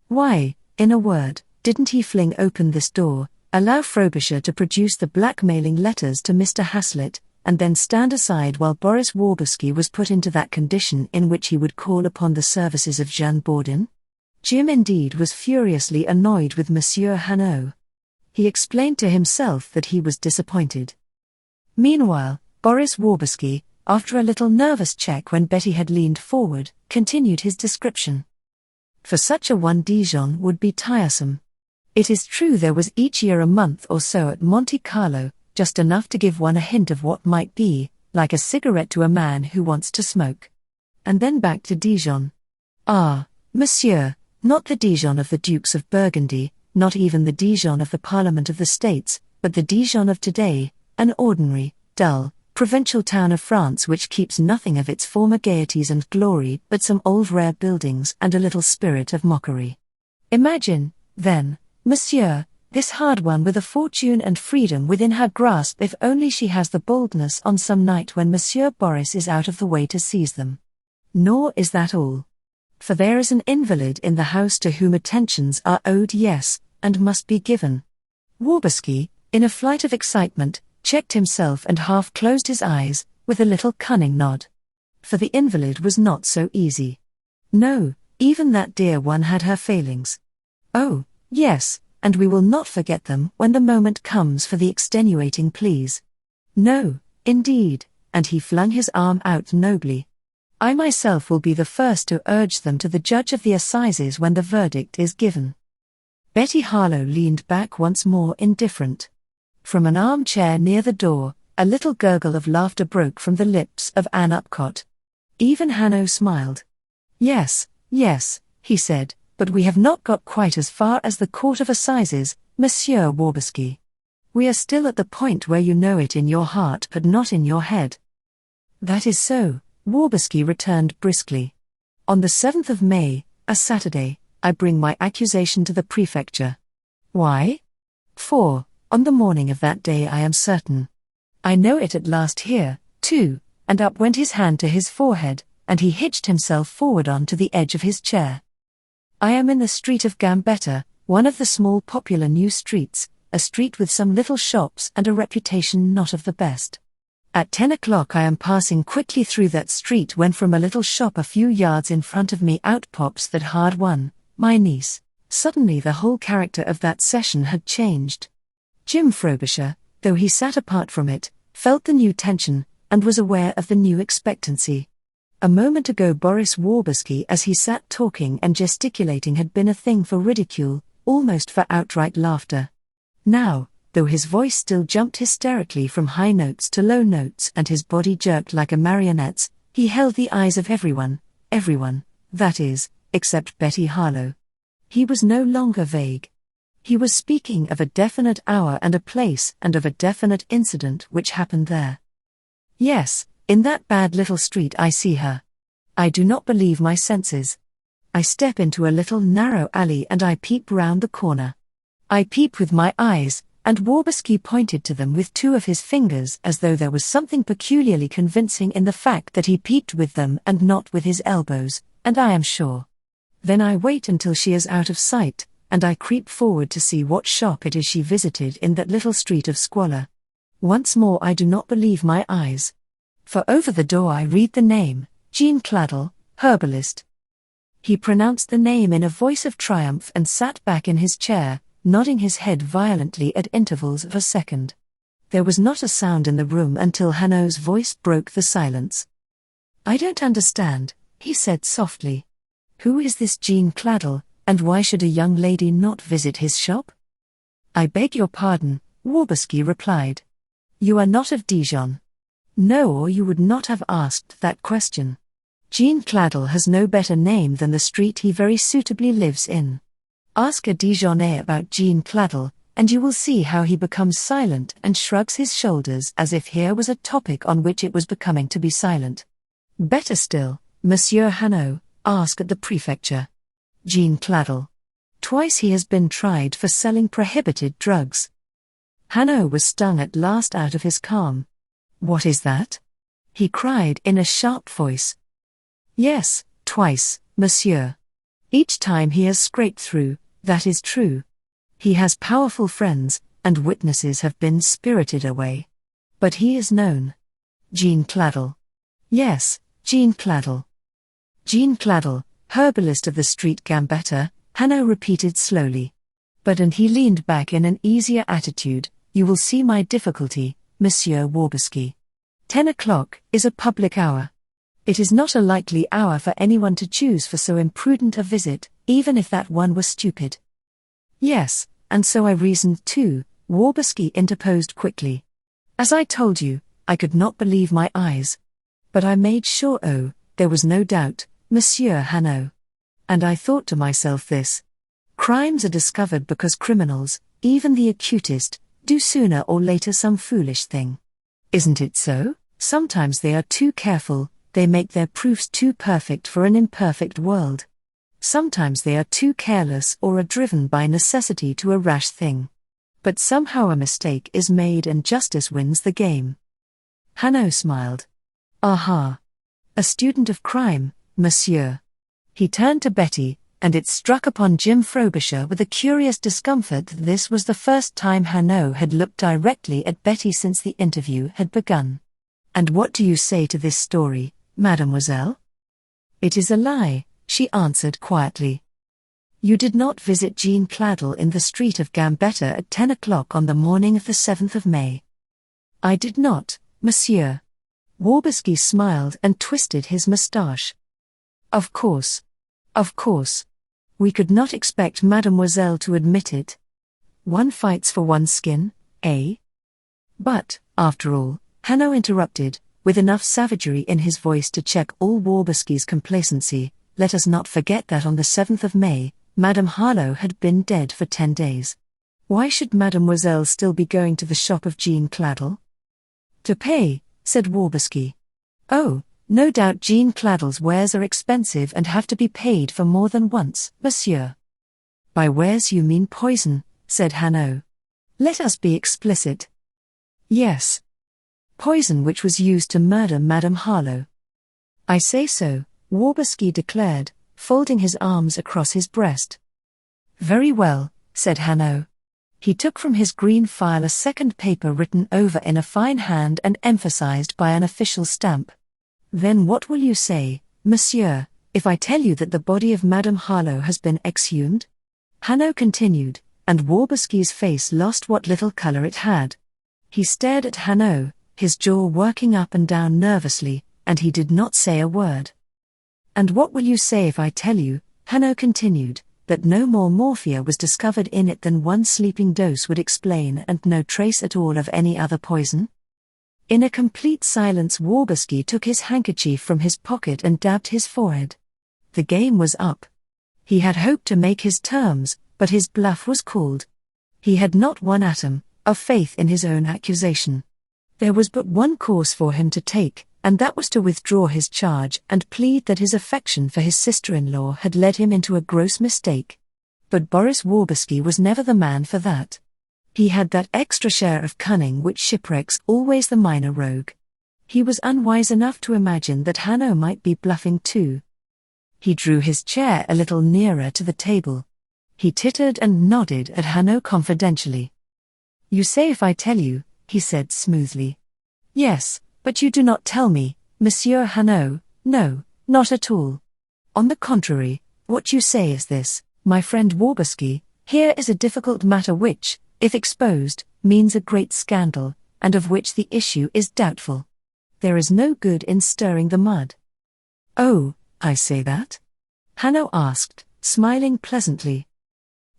Why, in a word, didn't he fling open this door, allow Frobisher to produce the blackmailing letters to Mr. Hazlitt, and then stand aside while Boris Waberski was put into that condition in which he would call upon the services of Jean Bourdin? Jim indeed was furiously annoyed with Monsieur Hanaud. He explained to himself that he was disappointed. Meanwhile, Boris Waberski, after a little nervous check when Betty had leaned forward, continued his description. For such a one Dijon would be tiresome. It is true there was each year a month or so at Monte Carlo, just enough to give one a hint of what might be, like a cigarette to a man who wants to smoke. And then back to Dijon. Ah, monsieur, not the Dijon of the Dukes of Burgundy, not even the Dijon of the Parliament of the States, but the Dijon of today, an ordinary, dull, provincial town of France which keeps nothing of its former gaieties and glory but some old rare buildings and a little spirit of mockery. Imagine, then, monsieur, this hard one with a fortune and freedom within her grasp if only she has the boldness on some night when Monsieur Boris is out of the way to seize them. Nor is that all. For there is an invalid in the house to whom attentions are owed, yes, and must be given. Waberski, in a flight of excitement, checked himself and half closed his eyes, with a little cunning nod. For the invalid was not so easy. No, even that dear one had her failings. Oh, yes, and we will not forget them when the moment comes for the extenuating pleas. No, indeed, and he flung his arm out nobly. I myself will be the first to urge them to the judge of the assizes when the verdict is given. Betty Harlowe leaned back once more indifferent. From an armchair near the door, a little gurgle of laughter broke from the lips of Ann Upcott. Even Hanaud smiled. Yes, yes, he said, but we have not got quite as far as the Court of Assizes, Monsieur Waberski. We are still at the point where you know it in your heart but not in your head. That is so, Waberski returned briskly. On the 7th of May, a Saturday, I bring my accusation to the prefecture. Why? For, on the morning of that day I am certain. I know it at last here, too, and up went his hand to his forehead, and he hitched himself forward on to the edge of his chair. I am in the street of Gambetta, one of the small popular new streets, a street with some little shops and a reputation not of the best. At 10 o'clock I am passing quickly through that street when from a little shop a few yards in front of me out pops that hard one, my niece. Suddenly the whole character of that session had changed. Jim Frobisher, though he sat apart from it, felt the new tension, and was aware of the new expectancy. A moment ago Boris Waberski, as he sat talking and gesticulating, had been a thing for ridicule, almost for outright laughter. Now, though his voice still jumped hysterically from high notes to low notes and his body jerked like a marionette's, he held the eyes of everyone, that is, except Betty Harlowe. He was no longer vague. He was speaking of a definite hour and a place and of a definite incident which happened there. Yes, in that bad little street I see her. I do not believe my senses. I step into a little narrow alley and I peep round the corner. I peep with my eyes, and Waberski pointed to them with two of his fingers as though there was something peculiarly convincing in the fact that he peeped with them and not with his elbows, and I am sure. Then I wait until she is out of sight, and I creep forward to see what shop it is she visited in that little street of squalor. Once more I do not believe my eyes. For over the door I read the name, Jean Claddle, herbalist. He pronounced the name in a voice of triumph and sat back in his chair, nodding his head violently at intervals of a second. There was not a sound in the room until Hanaud's voice broke the silence. "I don't understand," he said softly. "Who is this Jean Claddle, and why should a young lady not visit his shop?" "I beg your pardon," Waberski replied. "You are not of Dijon." "No, or you would not have asked that question. Jean Claddle has no better name than the street he very suitably lives in. Ask a Dijonnais about Jean Claddle, and you will see how he becomes silent and shrugs his shoulders as if here was a topic on which it was becoming to be silent. Better still, Monsieur Hanaud, ask at the prefecture. Jean Claddle. Twice he has been tried for selling prohibited drugs." Hanaud was stung at last out of his calm. "What is that?" he cried in a sharp voice. "Yes, twice, monsieur. Each time he has scraped through, that is true. He has powerful friends, and witnesses have been spirited away. But he is known. Jean Claddle. Yes, Jean Claddle. Jean Claddle, herbalist of the street Gambetta," Hanaud repeated slowly. And he leaned back in an easier attitude. "You will see my difficulty, Monsieur Waberski. 10 o'clock is a public hour. It is not a likely hour for anyone to choose for so imprudent a visit, even if that one were stupid." "Yes, and so I reasoned too," Waberski interposed quickly. "As I told you, I could not believe my eyes. But I made sure, there was no doubt, Monsieur Hanaud. And I thought to myself this. Crimes are discovered because criminals, even the acutest, do sooner or later some foolish thing. Isn't it so? Sometimes they are too careful, they make their proofs too perfect for an imperfect world. Sometimes they are too careless or are driven by necessity to a rash thing. But somehow a mistake is made and justice wins the game." Hanaud smiled. "Aha! A student of crime, monsieur." He turned to Betty, and it struck upon Jim Frobisher with a curious discomfort that this was the first time Hanaud had looked directly at Betty since the interview had begun. "And what do you say to this story, mademoiselle?" "It is a lie," she answered quietly. "You did not visit Jean Claddle in the street of Gambetta at 10 o'clock on the morning of the 7th of May." "I did not, monsieur." Waberski smiled and twisted his moustache. Of course. We could not expect mademoiselle to admit it. One fights for one's skin, eh?" "But, after all," Hanaud interrupted, with enough savagery in his voice to check all Waberski's complacency, "let us not forget that on the 7th of May, Madame Harlowe had been dead for 10 days. Why should mademoiselle still be going to the shop of Jean Claddle?" "To pay," said Waberski. "Oh, no doubt Jean Claddle's wares are expensive and have to be paid for more than once, monsieur." "By wares you mean poison," said Hanaud. "Let us be explicit." "Yes. Poison which was used to murder Madame Harlowe." "I say so," Waberski declared, folding his arms across his breast. "Very well," said Hanaud. He took from his green file a second paper written over in a fine hand and emphasized by an official stamp. "Then what will you say, monsieur, if I tell you that the body of Madame Harlowe has been exhumed?" Hanaud continued, and Waberski's face lost what little color it had. He stared at Hanaud, his jaw working up and down nervously, and he did not say a word. "And what will you say if I tell you," Hanaud continued, "that no more morphia was discovered in it than one sleeping dose would explain, and no trace at all of any other poison?" In a complete silence, Waberski took his handkerchief from his pocket and dabbed his forehead. The game was up. He had hoped to make his terms, but his bluff was called. He had not one atom of faith in his own accusation. There was but one course for him to take, and that was to withdraw his charge and plead that his affection for his sister-in-law had led him into a gross mistake. But Boris Waberski was never the man for that. He had that extra share of cunning which shipwrecks always the minor rogue. He was unwise enough to imagine that Hanaud might be bluffing too. He drew his chair a little nearer to the table. He tittered and nodded at Hanaud confidentially. "You say if I tell you," he said smoothly. "Yes, but you do not tell me, Monsieur Hanaud, no, not at all. On the contrary, what you say is this: my friend Waberski, here is a difficult matter which, if exposed, means a great scandal, and of which the issue is doubtful. There is no good in stirring the mud." "Oh, I say that?" Hanaud asked, smiling pleasantly.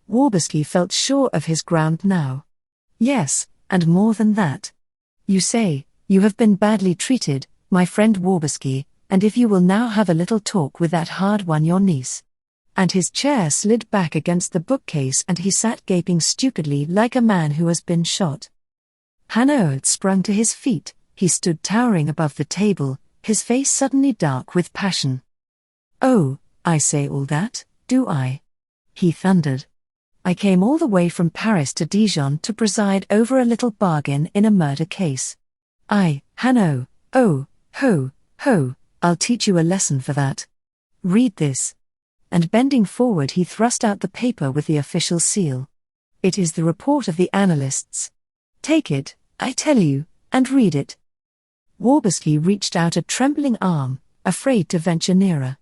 Waberski felt sure of his ground now. "Yes, and more than that. You say, you have been badly treated, my friend Waberski, and if you will now have a little talk with that hard one, your niece." And his chair slid back against the bookcase and he sat gaping stupidly like a man who has been shot. Hanaud had sprung to his feet. He stood towering above the table, his face suddenly dark with passion. "Oh, I say all that, do I?" he thundered. "I came all the way from Paris to Dijon to preside over a little bargain in a murder case. Hanaud, oh, ho, ho, I'll teach you a lesson for that. Read this." And bending forward he thrust out the paper with the official seal. "It is the report of the analysts. Take it, I tell you, and read it." Waberski reached out a trembling arm, afraid to venture nearer.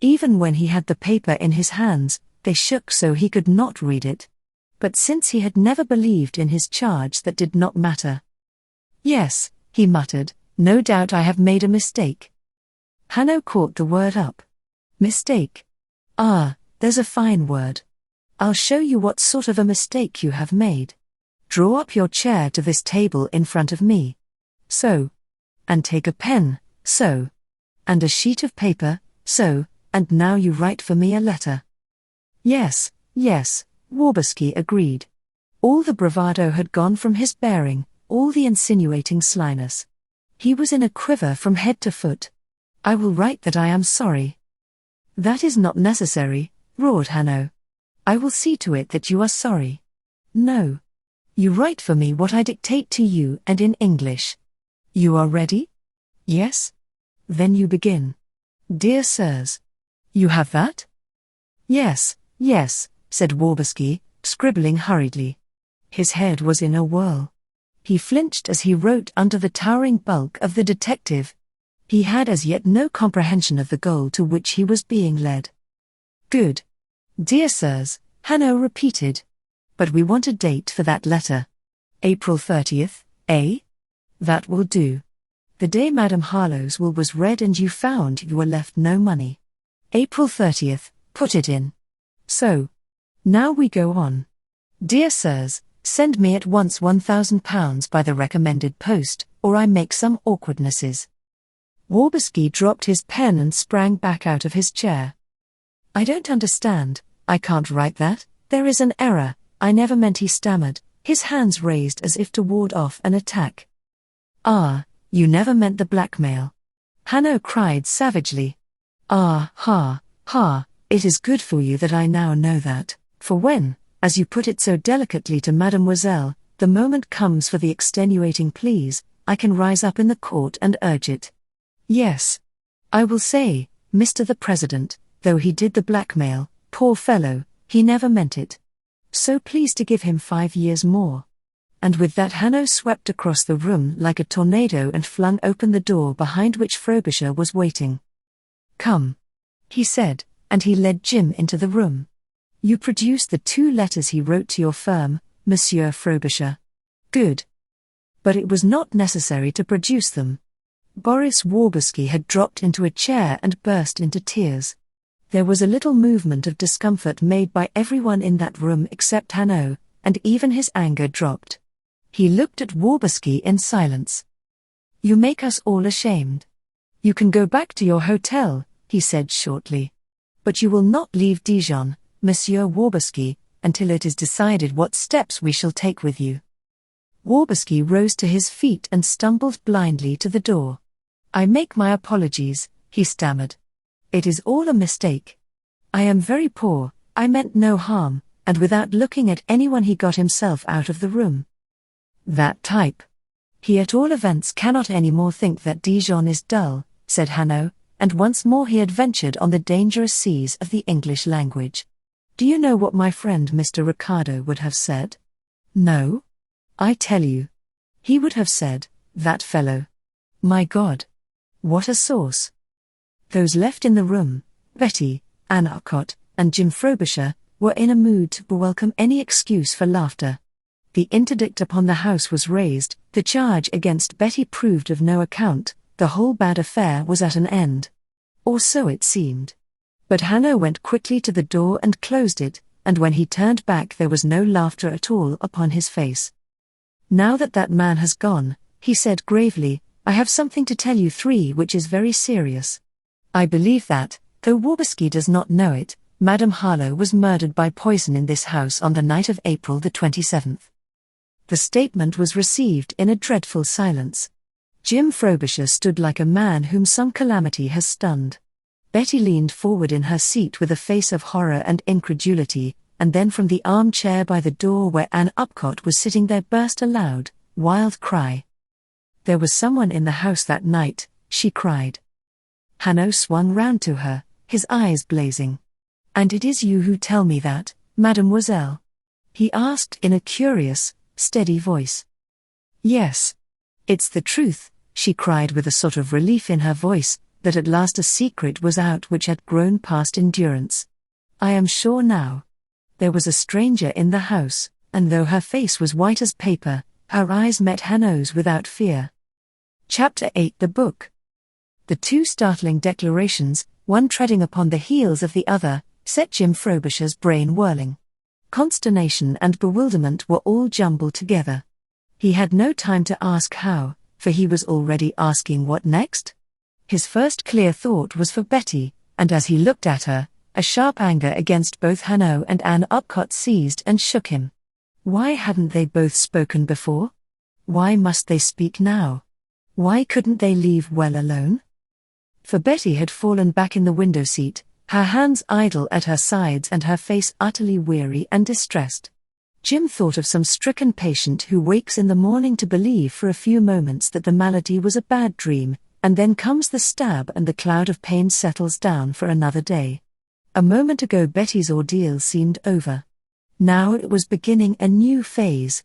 Even when he had the paper in his hands, they shook so he could not read it. But since he had never believed in his charge, that did not matter. "Yes," he muttered, "no doubt I have made a mistake." Hanaud caught the word up. "Mistake? Ah, there's a fine word. I'll show you what sort of a mistake you have made. Draw up your chair to this table in front of me. So. And take a pen, so. And a sheet of paper, so, and now you write for me a letter." "Yes, yes," Waberski agreed. All the bravado had gone from his bearing, all the insinuating slyness. He was in a quiver from head to foot. "I will write that I am sorry." "That is not necessary," roared Hanaud. "I will see to it that you are sorry. No. You write for me what I dictate to you, and in English. You are ready? Yes? Then you begin. 'Dear Sirs.' You have that?" "Yes, yes," said Waberski, scribbling hurriedly. His head was in a whirl. He flinched as he wrote under the towering bulk of the detective. He had as yet no comprehension of the goal to which he was being led. "Good. 'Dear Sirs,'" Hanaud repeated. "But we want a date for that letter. April 30th, eh? That will do. The day Madame Harlowe's will was read and you found you were left no money. April 30th, put it in. So. Now we go on. 'Dear Sirs, send me at once £1,000 by the recommended post, or I make some awkwardnesses.'" Waberski dropped his pen and sprang back out of his chair. "I don't understand, I can't write that, there is an error, I never meant," he stammered, his hands raised as if to ward off an attack. "Ah, you never meant the blackmail," Hanaud cried savagely. "Ah, ha, ha, it is good for you that I now know that, for when, as you put it so delicately to Mademoiselle, the moment comes for the extenuating pleas, I can rise up in the court and urge it. Yes. I will say, Mr. the President, though he did the blackmail, poor fellow, he never meant it. So pleased to give him 5 years more. And with that Hanaud swept across the room like a tornado and flung open the door behind which Frobisher was waiting. "Come," he said, and he led Jim into the room. "You produced the 2 letters he wrote to your firm, Monsieur Frobisher. Good. But it was not necessary to produce them." Boris Waberski had dropped into a chair and burst into tears. There was a little movement of discomfort made by everyone in that room except Hanaud, and even his anger dropped. He looked at Waberski in silence. "You make us all ashamed. You can go back to your hotel," he said shortly. "But you will not leave Dijon, Monsieur Waberski, until it is decided what steps we shall take with you." Waberski rose to his feet and stumbled blindly to the door. "I make my apologies," he stammered. "It is all a mistake. I am very poor, I meant no harm," and without looking at anyone he got himself out of the room. "That type. He at all events cannot any more think that Dijon is dull," said Hanaud, and once more he adventured on the dangerous seas of the English language. "Do you know what my friend Mr. Ricardo would have said? No? I tell you. He would have said, 'That fellow. My God. What a sauce.'" Those left in the room, Betty, Ann Upcott, and Jim Frobisher, were in a mood to welcome any excuse for laughter. The interdict upon the house was raised, the charge against Betty proved of no account, the whole bad affair was at an end. Or so it seemed. But Hanaud went quickly to the door and closed it, and when he turned back there was no laughter at all upon his face. "Now that that man has gone," he said gravely, "I have something to tell you 3 which is very serious. I believe that, though Waberski does not know it, Madame Harlowe was murdered by poison in this house on the night of April the 27th. The statement was received in a dreadful silence. Jim Frobisher stood like a man whom some calamity has stunned. Betty leaned forward in her seat with a face of horror and incredulity, and then from the armchair by the door where Ann Upcott was sitting there burst a loud, wild cry. "There was someone in the house that night," she cried. Hanaud swung round to her, his eyes blazing. "And it is you who tell me that, mademoiselle?" he asked in a curious, steady voice. "Yes. It's the truth," she cried with a sort of relief in her voice, that at last a secret was out which had grown past endurance. "I am sure now. There was a stranger in the house, and though her face was white as paper, her eyes met Hanaud's without fear." Chapter 8. The book. The 2 startling declarations, one treading upon the heels of the other, set Jim Frobisher's brain whirling. Consternation and bewilderment were all jumbled together. He had no time to ask how, for he was already asking what next. His first clear thought was for Betty, and as he looked at her, a sharp anger against both Hanaud and Ann Upcott seized and shook him. Why hadn't they both spoken before? Why must they speak now? Why couldn't they leave well alone? For Betty had fallen back in the window seat, her hands idle at her sides and her face utterly weary and distressed. Jim thought of some stricken patient who wakes in the morning to believe for a few moments that the malady was a bad dream, and then comes the stab and the cloud of pain settles down for another day. A moment ago Betty's ordeal seemed over. Now it was beginning a new phase.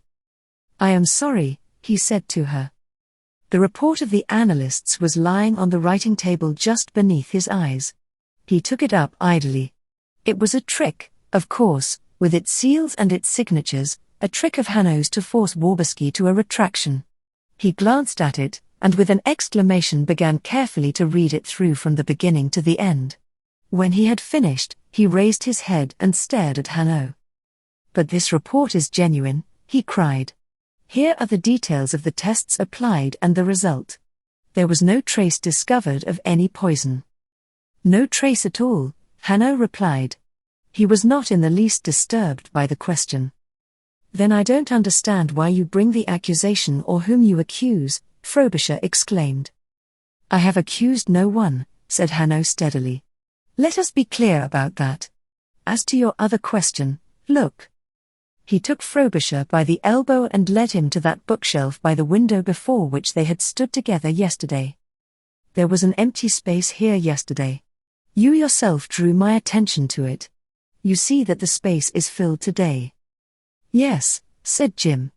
"I am sorry," he said to her. The report of the analysts was lying on the writing table just beneath his eyes. He took it up idly. It was a trick, of course, with its seals and its signatures, a trick of Hanaud's to force Waberski to a retraction. He glanced at it, and with an exclamation began carefully to read it through from the beginning to the end. When he had finished, he raised his head and stared at Hanaud. "But this report is genuine," he cried. "Here are the details of the tests applied and the result. There was no trace discovered of any poison." "No trace at all," Hanaud replied. He was not in the least disturbed by the question. "Then I don't understand why you bring the accusation or whom you accuse," Frobisher exclaimed. "I have accused no one," said Hanaud steadily. "Let us be clear about that. As to your other question, look." He took Frobisher by the elbow and led him to that bookshelf by the window before which they had stood together yesterday. "There was an empty space here yesterday. You yourself drew my attention to it. You see that the space is filled today. Yes, said Jim.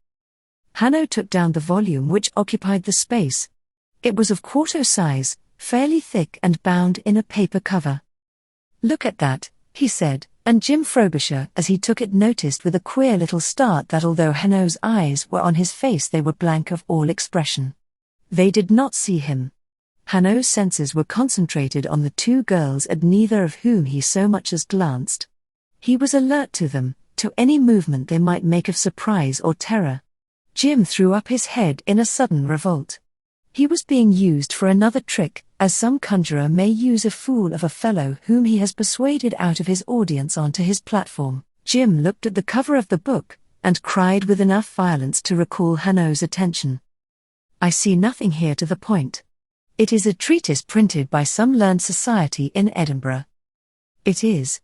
Hanaud took down the volume which occupied the space. It was of quarto size, fairly thick and bound in a paper cover. Look at that, he said, and Jim Frobisher, as he took it, noticed with a queer little start that although Hanaud's eyes were on his face, they were blank of all expression. They did not see him. Hanaud's senses were concentrated on the two girls, at neither of whom he so much as glanced. He was alert to them, to any movement they might make of surprise or terror. Jim threw up his head in a sudden revolt. He was being used for another trick, as some conjurer may use a fool of a fellow whom he has persuaded out of his audience onto his platform. Jim looked at the cover of the book, and cried with enough violence to recall Hanaud's attention. I see nothing here to the point. It is a treatise printed by some learned society in Edinburgh. It is.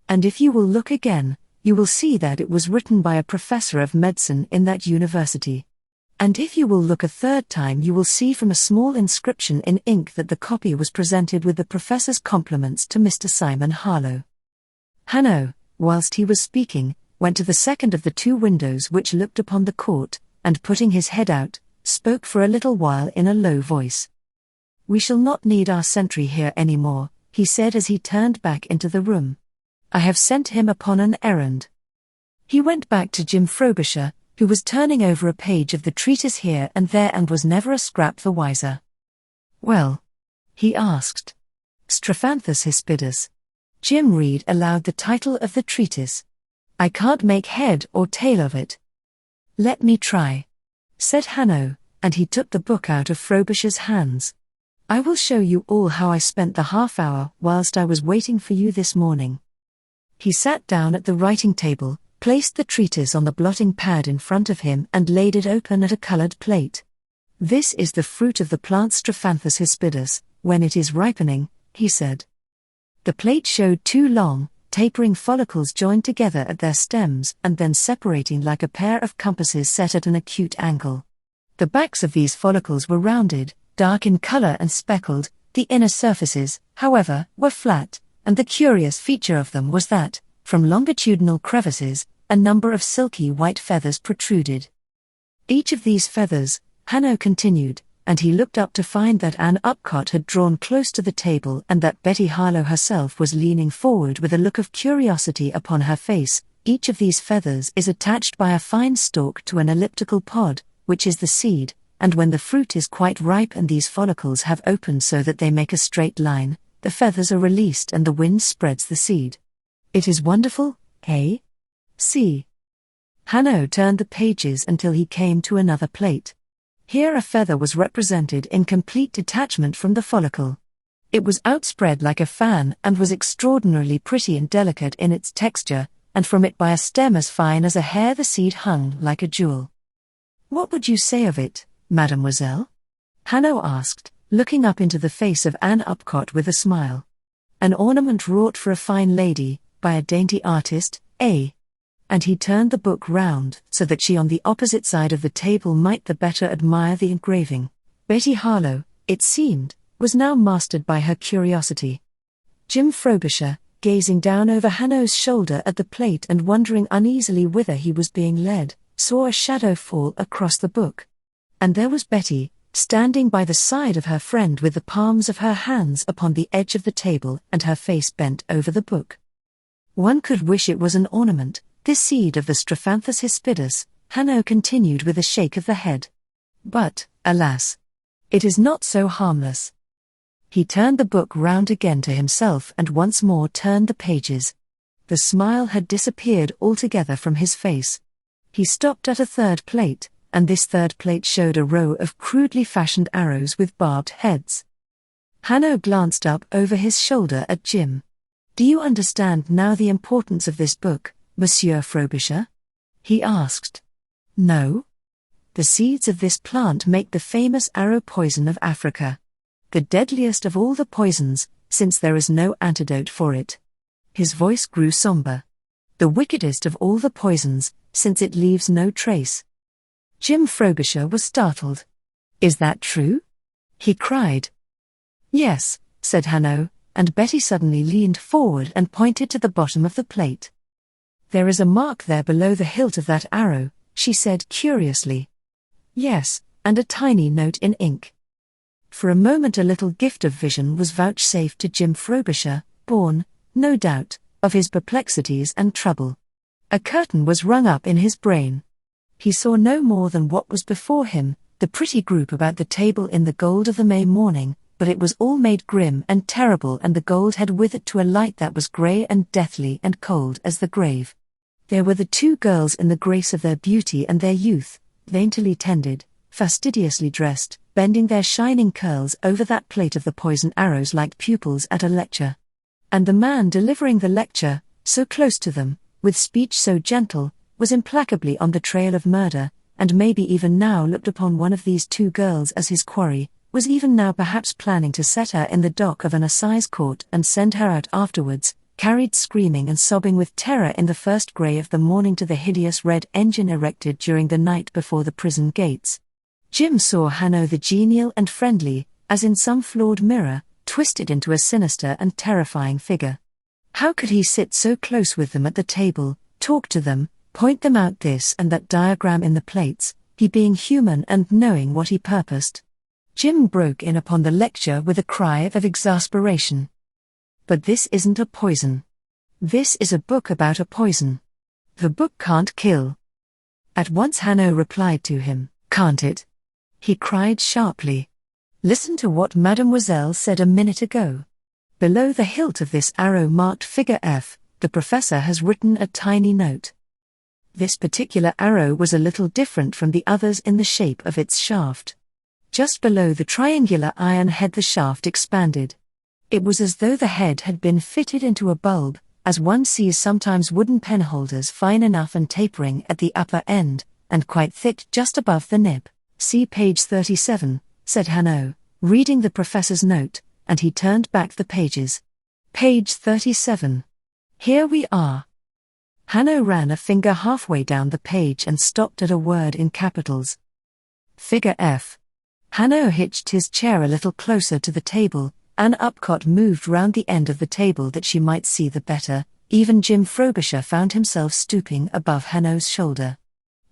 And if you will look again, you will see that it was written by a professor of medicine in that university. And if you will look a third time, you will see from a small inscription in ink that the copy was presented with the professor's compliments to Mr. Simon Harlowe. Hanaud, whilst he was speaking, went to the second of the two windows which looked upon the court, and putting his head out, spoke for a little while in a low voice. We shall not need our sentry here any more, he said as he turned back into the room. I have sent him upon an errand. He went back to Jim Frobisher, who was turning over a page of the treatise here and there and was never a scrap the wiser. Well? He asked. Strophanthus hispidus. Jim read aloud the title of the treatise. I can't make head or tail of it. Let me try, said Hanaud, and he took the book out of Frobisher's hands. I will show you all how I spent the half hour whilst I was waiting for you this morning. He sat down at the writing table, placed the treatise on the blotting pad in front of him and laid it open at a coloured plate. This is the fruit of the plant Strophanthus hispidus, when it is ripening, he said. The plate showed two long, tapering follicles joined together at their stems and then separating like a pair of compasses set at an acute angle. The backs of these follicles were rounded, dark in colour and speckled, the inner surfaces, however, were flat, and the curious feature of them was that, from longitudinal crevices, a number of silky white feathers protruded. Each of these feathers, Hanaud continued, and he looked up to find that Ann Upcott had drawn close to the table and that Betty Harlowe herself was leaning forward with a look of curiosity upon her face. Each of these feathers is attached by a fine stalk to an elliptical pod, which is the seed, and when the fruit is quite ripe and these follicles have opened so that they make a straight line, the feathers are released and the wind spreads the seed. It is wonderful, eh? See. Hanaud turned the pages until he came to another plate. Here a feather was represented in complete detachment from the follicle. It was outspread like a fan and was extraordinarily pretty and delicate in its texture, and from it by a stem as fine as a hair the seed hung like a jewel. What would you say of it, mademoiselle? Hanaud asked, looking up into the face of Ann Upcott with a smile. An ornament wrought for a fine lady, by a dainty artist, eh? And he turned the book round so that she on the opposite side of the table might the better admire the engraving. Betty Harlowe, it seemed, was now mastered by her curiosity. Jim Frobisher, gazing down over Hanaud's shoulder at the plate and wondering uneasily whither he was being led, saw a shadow fall across the book. And there was Betty, standing by the side of her friend with the palms of her hands upon the edge of the table and her face bent over the book. One could wish it was an ornament, this seed of the Strophanthus hispidus, Hanaud continued with a shake of the head. But, alas! It is not so harmless. He turned the book round again to himself and once more turned the pages. The smile had disappeared altogether from his face. He stopped at a third plate, and this third plate showed a row of crudely fashioned arrows with barbed heads. Hanaud glanced up over his shoulder at Jim. Do you understand now the importance of this book, Monsieur Frobisher? He asked. No. The seeds of this plant make the famous arrow poison of Africa. The deadliest of all the poisons, since there is no antidote for it. His voice grew somber. The wickedest of all the poisons, since it leaves no trace. Jim Frobisher was startled. Is that true? He cried. Yes, said Hanaud, and Betty suddenly leaned forward and pointed to the bottom of the plate. "There is a mark there below the hilt of that arrow," she said curiously. "Yes, and a tiny note in ink." For a moment a little gift of vision was vouchsafed to Jim Frobisher, born, no doubt, of his perplexities and trouble. A curtain was rung up in his brain. He saw no more than what was before him, the pretty group about the table in the gold of the May morning, but it was all made grim and terrible, and the gold had withered to a light that was grey and deathly and cold as the grave. There were the two girls in the grace of their beauty and their youth, daintily tended, fastidiously dressed, bending their shining curls over that plate of the poison arrows like pupils at a lecture. And the man delivering the lecture, so close to them, with speech so gentle, was implacably on the trail of murder, and maybe even now looked upon one of these two girls as his quarry, was even now perhaps planning to set her in the dock of an assize court and send her out afterwards, carried screaming and sobbing with terror in the first grey of the morning to the hideous red engine erected during the night before the prison gates. Jim saw Hanaud the genial and friendly, as in some flawed mirror, twisted into a sinister and terrifying figure. How could he sit so close with them at the table, talk to them, point them out this and that diagram in the plates, he being human and knowing what he purposed? Jim broke in upon the lecture with a cry of exasperation. "But this isn't a poison. This is a book about a poison. The book can't kill." At once Hanaud replied to him. "Can't it?" he cried sharply. "Listen to what Mademoiselle said a minute ago. Below the hilt of this arrow marked figure F, the professor has written a tiny note. This particular arrow was a little different from the others in the shape of its shaft. Just below the triangular iron head the shaft expanded. It was as though the head had been fitted into a bulb, as one sees sometimes wooden pen holders fine enough and tapering at the upper end, and quite thick just above the nib. See page 37, said Hanaud, reading the professor's note, and he turned back the pages. Page 37. Here we are. Hanaud ran a finger halfway down the page and stopped at a word in capitals. Figure F. Hanaud hitched his chair a little closer to the table. Ann Upcott moved round the end of the table that she might see the better. Even Jim Frobisher found himself stooping above Hanaud's shoulder.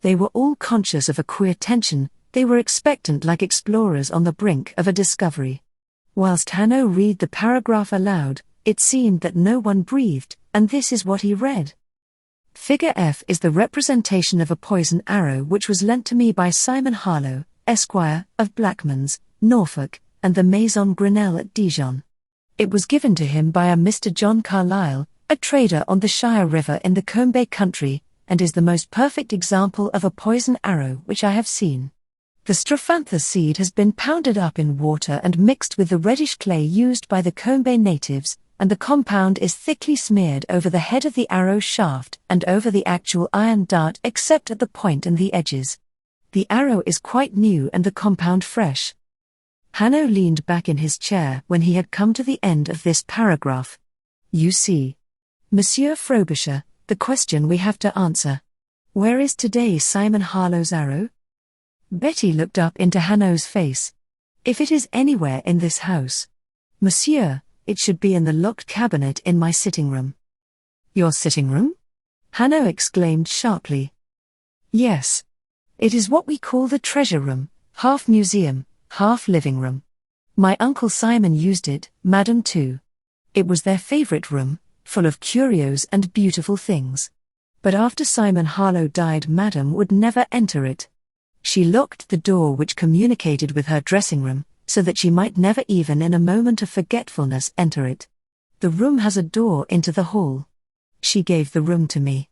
They were all conscious of a queer tension. They were expectant like explorers on the brink of a discovery. Whilst Hanaud read the paragraph aloud, it seemed that no one breathed, and this is what he read. Figure F is the representation of a poison arrow which was lent to me by Simon Harlowe, Esquire, of Blackmans, Norfolk, and the Maison Grenelle at Dijon. It was given to him by a Mr. John Carlyle, a trader on the Shire River in the Combe country, and is the most perfect example of a poison arrow which I have seen. The strophanthus seed has been pounded up in water and mixed with the reddish clay used by the Combe natives, and the compound is thickly smeared over the head of the arrow shaft and over the actual iron dart except at the point and the edges. The arrow is quite new and the compound fresh. Hanaud leaned back in his chair when he had come to the end of this paragraph. You see, Monsieur Frobisher, the question we have to answer. Where is today Simon Harlowe's arrow? Betty looked up into Hanaud's face. If it is anywhere in this house, Monsieur, it should be in the locked cabinet in my sitting room. Your sitting room? Hanaud exclaimed sharply. Yes. It is what we call the treasure room, half museum, half living room. My Uncle Simon used it, Madame too. It was their favourite room, full of curios and beautiful things. But after Simon Harlowe died, Madame would never enter it. She locked the door which communicated with her dressing room, so that she might never even in a moment of forgetfulness enter it. The room has a door into the hall. She gave the room to me.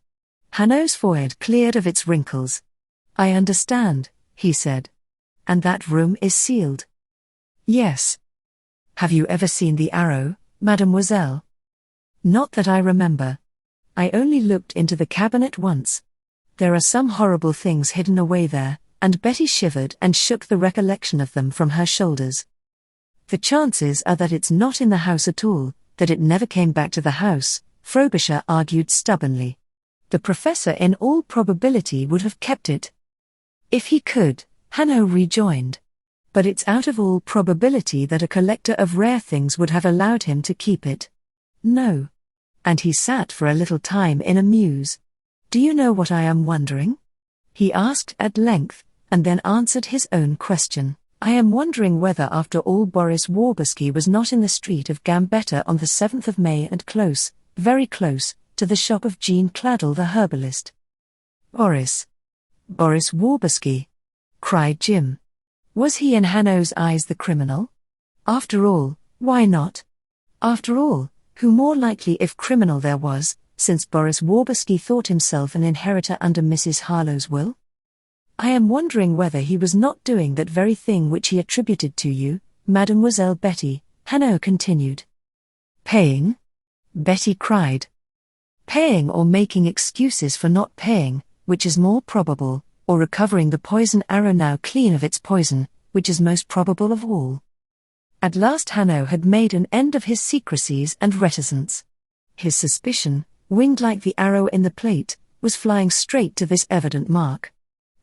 Hanaud's forehead cleared of its wrinkles. I understand, he said. And that room is sealed? Yes. Have you ever seen the arrow, mademoiselle? Not that I remember. I only looked into the cabinet once. There are some horrible things hidden away there, and Betty shivered and shook the recollection of them from her shoulders. The chances are that it's not in the house at all, that it never came back to the house, Frobisher argued stubbornly. The professor in all probability would have kept it. If he could, Hanaud rejoined. But it's out of all probability that a collector of rare things would have allowed him to keep it. No. And he sat for a little time in a muse. "Do you know what I am wondering?" he asked at length, and then answered his own question. "I am wondering whether after all Boris Waberski was not in the street of Gambetta on the 7th of May and close, very close, to the shop of Jean Claddle the herbalist." Boris Waberski!" cried Jim. Was he in Hanaud's eyes the criminal? After all, why not? After all, who more likely if criminal there was, since Boris Waberski thought himself an inheritor under Mrs Harlowe's will? "I am wondering whether he was not doing that very thing which he attributed to you, Mademoiselle Betty," Hanaud continued. "Paying?" Betty cried. "Paying or making excuses for not paying, which is more probable, or recovering the poison arrow now clean of its poison, which is most probable of all." At last Hanaud had made an end of his secrecies and reticence. His suspicion, winged like the arrow in the plate, was flying straight to this evident mark.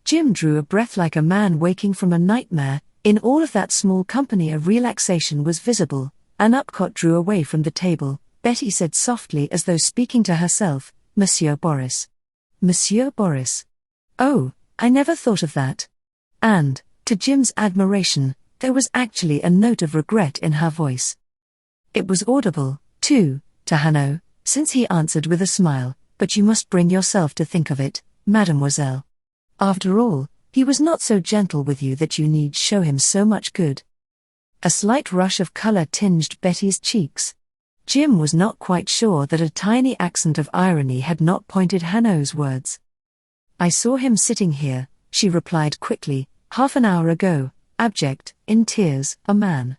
Jim drew a breath like a man waking from a nightmare. In all of that small company a relaxation was visible. Ann Upcott drew away from the table. Betty said softly as though speaking to herself, "Monsieur Boris." "Monsieur Boris. Oh, I never thought of that." And, to Jim's admiration, there was actually a note of regret in her voice. It was audible, too, to Hanaud, since he answered with a smile, "But you must bring yourself to think of it, mademoiselle. After all, he was not so gentle with you that you need show him so much good." A slight rush of color tinged Betty's cheeks. Jim was not quite sure that a tiny accent of irony had not pointed Hanaud's words. "I saw him sitting here," she replied quickly, "half an hour ago, abject, in tears, a man."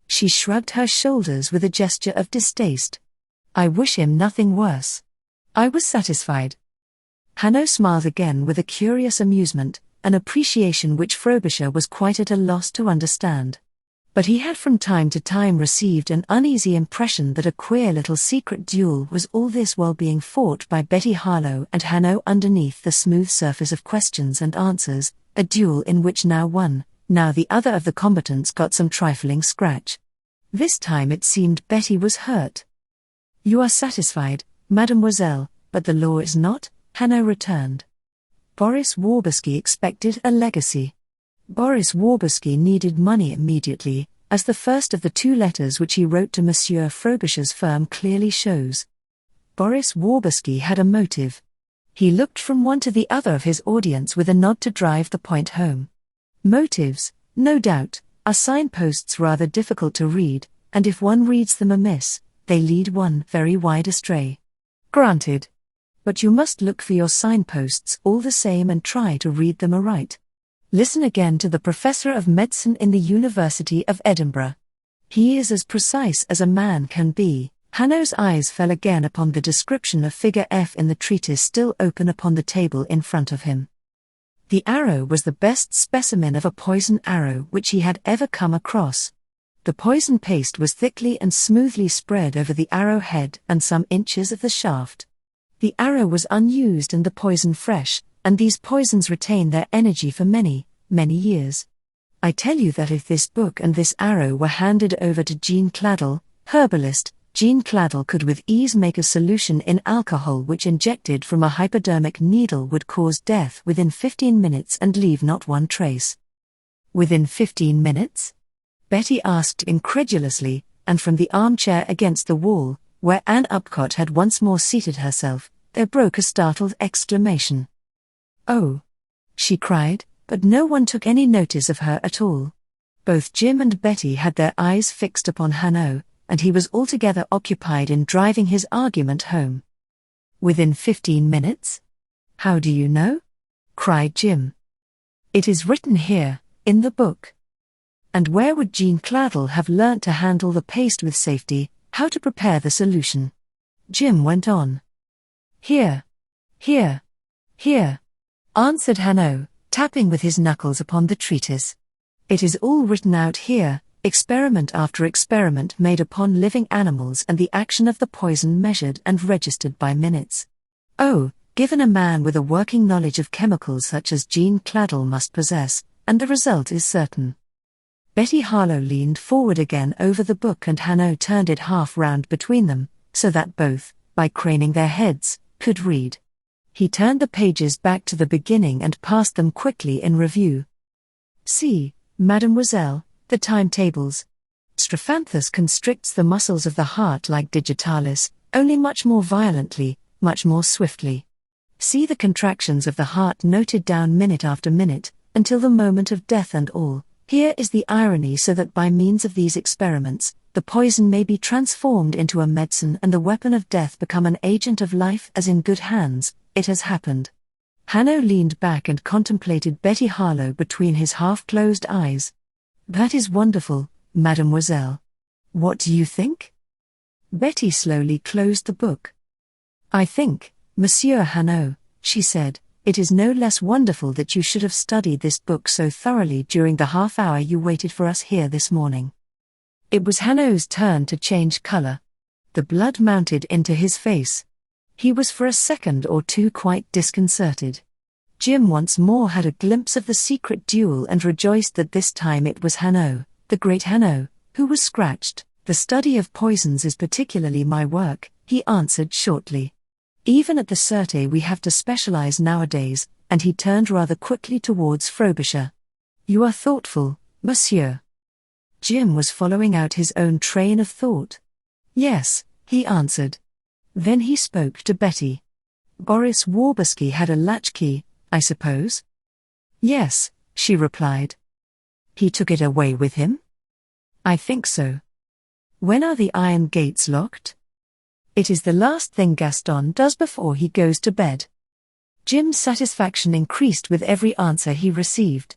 She shrugged her shoulders with a gesture of distaste. "I wish him nothing worse. I was satisfied." Hanaud smiled again with a curious amusement, an appreciation which Frobisher was quite at a loss to understand. But he had from time to time received an uneasy impression that a queer little secret duel was all this while being fought by Betty Harlowe and Hanaud underneath the smooth surface of questions and answers, a duel in which now one, now the other of the combatants got some trifling scratch. This time it seemed Betty was hurt. "You are satisfied, mademoiselle, but the law is not," Hanaud returned. Boris Waberski expected a legacy. Boris Waberski needed money immediately, as the first of the two letters which he wrote to Monsieur Frobisher's firm clearly shows. Boris Waberski had a motive. He looked from one to the other of his audience with a nod to drive the point home. Motives, no doubt, are signposts rather difficult to read, and if one reads them amiss, they lead one very wide astray. Granted. But you must look for your signposts all the same and try to read them aright. Listen again to the Professor of Medicine in the University of Edinburgh. He is as precise as a man can be. Hanaud's eyes fell again upon the description of figure F in the treatise still open upon the table in front of him. The arrow was the best specimen of a poison arrow which he had ever come across. The poison paste was thickly and smoothly spread over the arrowhead and some inches of the shaft. The arrow was unused and the poison fresh, and these poisons retain their energy for many, many years. I tell you that if this book and this arrow were handed over to Jean Claddle, herbalist, Jean Claddle could with ease make a solution in alcohol which injected from a hypodermic needle would cause death within 15 minutes and leave not one trace. "Within 15 minutes?" Betty asked incredulously, and from the armchair against the wall, where Ann Upcott had once more seated herself, there broke a startled exclamation. "Oh!" she cried, but no one took any notice of her at all. Both Jim and Betty had their eyes fixed upon Hanaud, and he was altogether occupied in driving his argument home. "Within 15 minutes? How do you know?" cried Jim. "It is written here, in the book." And where would Jean Claddle have learnt to handle the paste with safety, how to prepare the solution? Jim went on. "Here, here, here," answered Hanaud, tapping with his knuckles upon the treatise. "It is all written out here, experiment after experiment made upon living animals and the action of the poison measured and registered by minutes. Oh, given a man with a working knowledge of chemicals such as Jean Claddle must possess, and the result is certain." Betty Harlowe leaned forward again over the book and Hanaud turned it half round between them, so that both, by craning their heads, could read. He turned the pages back to the beginning and passed them quickly in review. See, mademoiselle, the timetables. Strophanthus constricts the muscles of the heart like digitalis, only much more violently, much more swiftly. See the contractions of the heart noted down minute after minute, until the moment of death and all. Here is the irony, so that by means of these experiments, the poison may be transformed into a medicine and the weapon of death become an agent of life, as in good hands, it has happened. Hanaud leaned back and contemplated Betty Harlowe between his half-closed eyes. That is wonderful, mademoiselle. What do you think? Betty slowly closed the book. I think, Monsieur Hanaud, she said, it is no less wonderful that you should have studied this book so thoroughly during the half-hour you waited for us here this morning. It was Hanaud's turn to change color. The blood mounted into his face. He was for a second or two quite disconcerted. Jim once more had a glimpse of the secret duel and rejoiced that this time it was Hanaud, the great Hanaud, who was scratched. The study of poisons is particularly my work, he answered shortly. Even at the Sûreté we have to specialize nowadays, and he turned rather quickly towards Frobisher. You are thoughtful, monsieur. Jim was following out his own train of thought. Yes, he answered. Then he spoke to Betty. Boris Waberski had a latchkey, I suppose? Yes, she replied. He took it away with him? I think so. When are the iron gates locked? It is the last thing Gaston does before he goes to bed. Jim's satisfaction increased with every answer he received.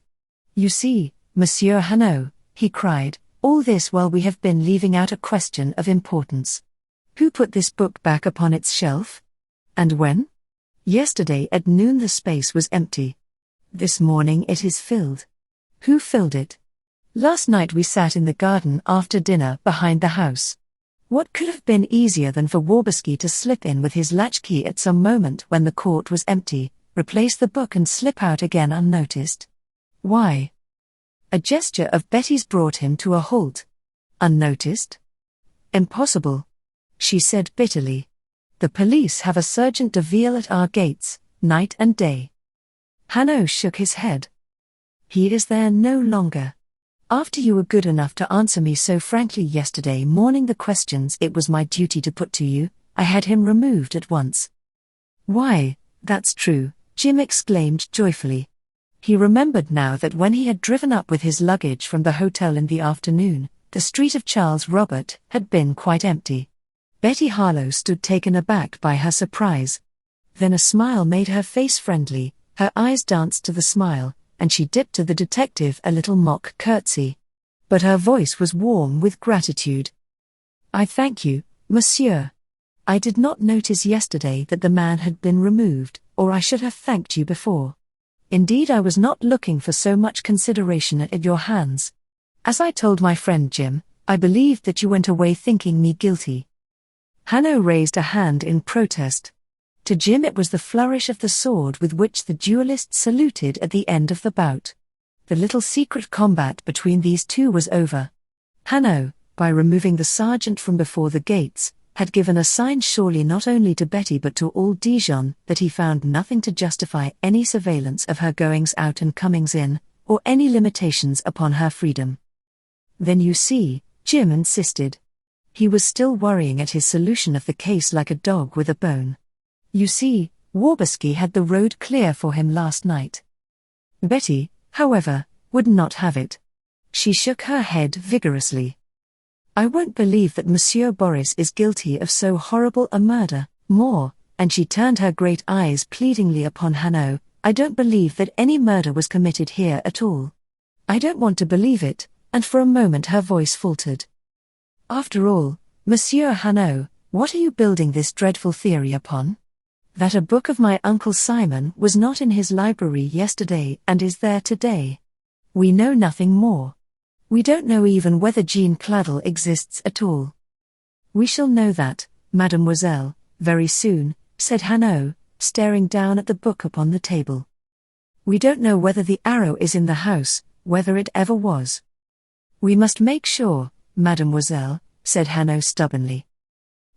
You see, Monsieur Hanaud, he cried, all this while we have been leaving out a question of importance. Who put this book back upon its shelf? And when? Yesterday at noon the space was empty. This morning it is filled. Who filled it? Last night we sat in the garden after dinner behind the house. What could have been easier than for Waberski to slip in with his latchkey at some moment when the court was empty, replace the book and slip out again unnoticed? Why? A gesture of Betty's brought him to a halt. Unnoticed? Impossible, she said bitterly. The police have a sergeant de ville at our gates, night and day. Hanaud shook his head. He is there no longer. After you were good enough to answer me so frankly yesterday morning the questions it was my duty to put to you, I had him removed at once. Why, that's true, Jim exclaimed joyfully. He remembered now that when he had driven up with his luggage from the hotel in the afternoon, the street of Charles Robert had been quite empty. Betty Harlowe stood taken aback by her surprise. Then a smile made her face friendly, her eyes danced to the smile, and she dipped to the detective a little mock curtsy. But her voice was warm with gratitude. I thank you, monsieur. I did not notice yesterday that the man had been removed, or I should have thanked you before. Indeed, I was not looking for so much consideration at your hands. As I told my friend Jim, I believed that you went away thinking me guilty. Hanaud raised a hand in protest. To Jim it was the flourish of the sword with which the duelists saluted at the end of the bout. The little secret combat between these two was over. Hanaud, by removing the sergeant from before the gates, had given a sign surely not only to Betty but to all Dijon that he found nothing to justify any surveillance of her goings out and comings in, or any limitations upon her freedom. Then you see, Jim insisted. He was still worrying at his solution of the case like a dog with a bone. You see, Waberski had the road clear for him last night. Betty, however, would not have it. She shook her head vigorously. I won't believe that Monsieur Boris is guilty of so horrible a murder, more, and she turned her great eyes pleadingly upon Hanaud, I don't believe that any murder was committed here at all. I don't want to believe it, and for a moment her voice faltered. After all, Monsieur Hanaud, what are you building this dreadful theory upon? That a book of my Uncle Simon was not in his library yesterday and is there today. We know nothing more. We don't know even whether Jean Claddle exists at all. We shall know that, mademoiselle, very soon, said Hanaud, staring down at the book upon the table. We don't know whether the arrow is in the house, whether it ever was. We must make sure, mademoiselle, said Hanaud stubbornly.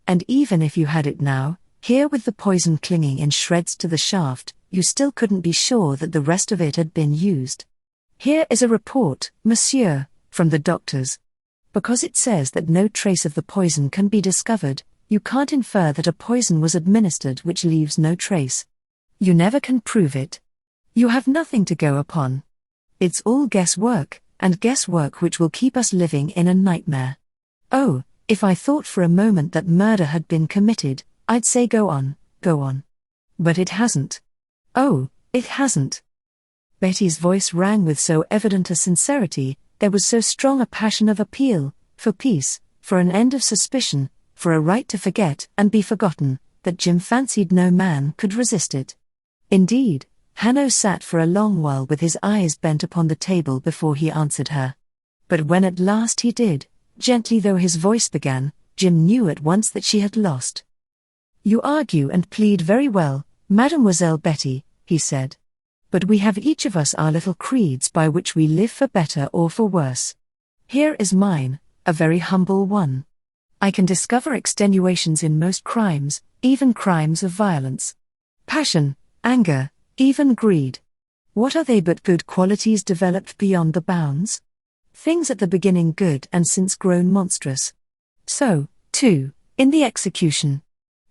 And even if you had it now, Here, with the poison clinging in shreds to the shaft, you still couldn't be sure that the rest of it had been used. Here is a report, monsieur, from the doctors. Because it says that no trace of the poison can be discovered, you can't infer that a poison was administered which leaves no trace. You never can prove it. You have nothing to go upon. It's all guesswork, and guesswork which will keep us living in a nightmare. Oh, if I thought for a moment that murder had been committed, I'd say go on, go on. But it hasn't. Oh, it hasn't. Betty's voice rang with so evident a sincerity, there was so strong a passion of appeal, for peace, for an end of suspicion, for a right to forget and be forgotten, that Jim fancied no man could resist it. Indeed, Hanaud sat for a long while with his eyes bent upon the table before he answered her. But when at last he did, gently though his voice began, Jim knew at once that she had lost. "You argue and plead very well, Mademoiselle Betty," he said. "But we have each of us our little creeds by which we live for better or for worse. Here is mine, a very humble one. I can discover extenuations in most crimes, even crimes of violence. Passion, anger, even greed. What are they but good qualities developed beyond the bounds? Things at the beginning good and since grown monstrous. So, too, in the execution.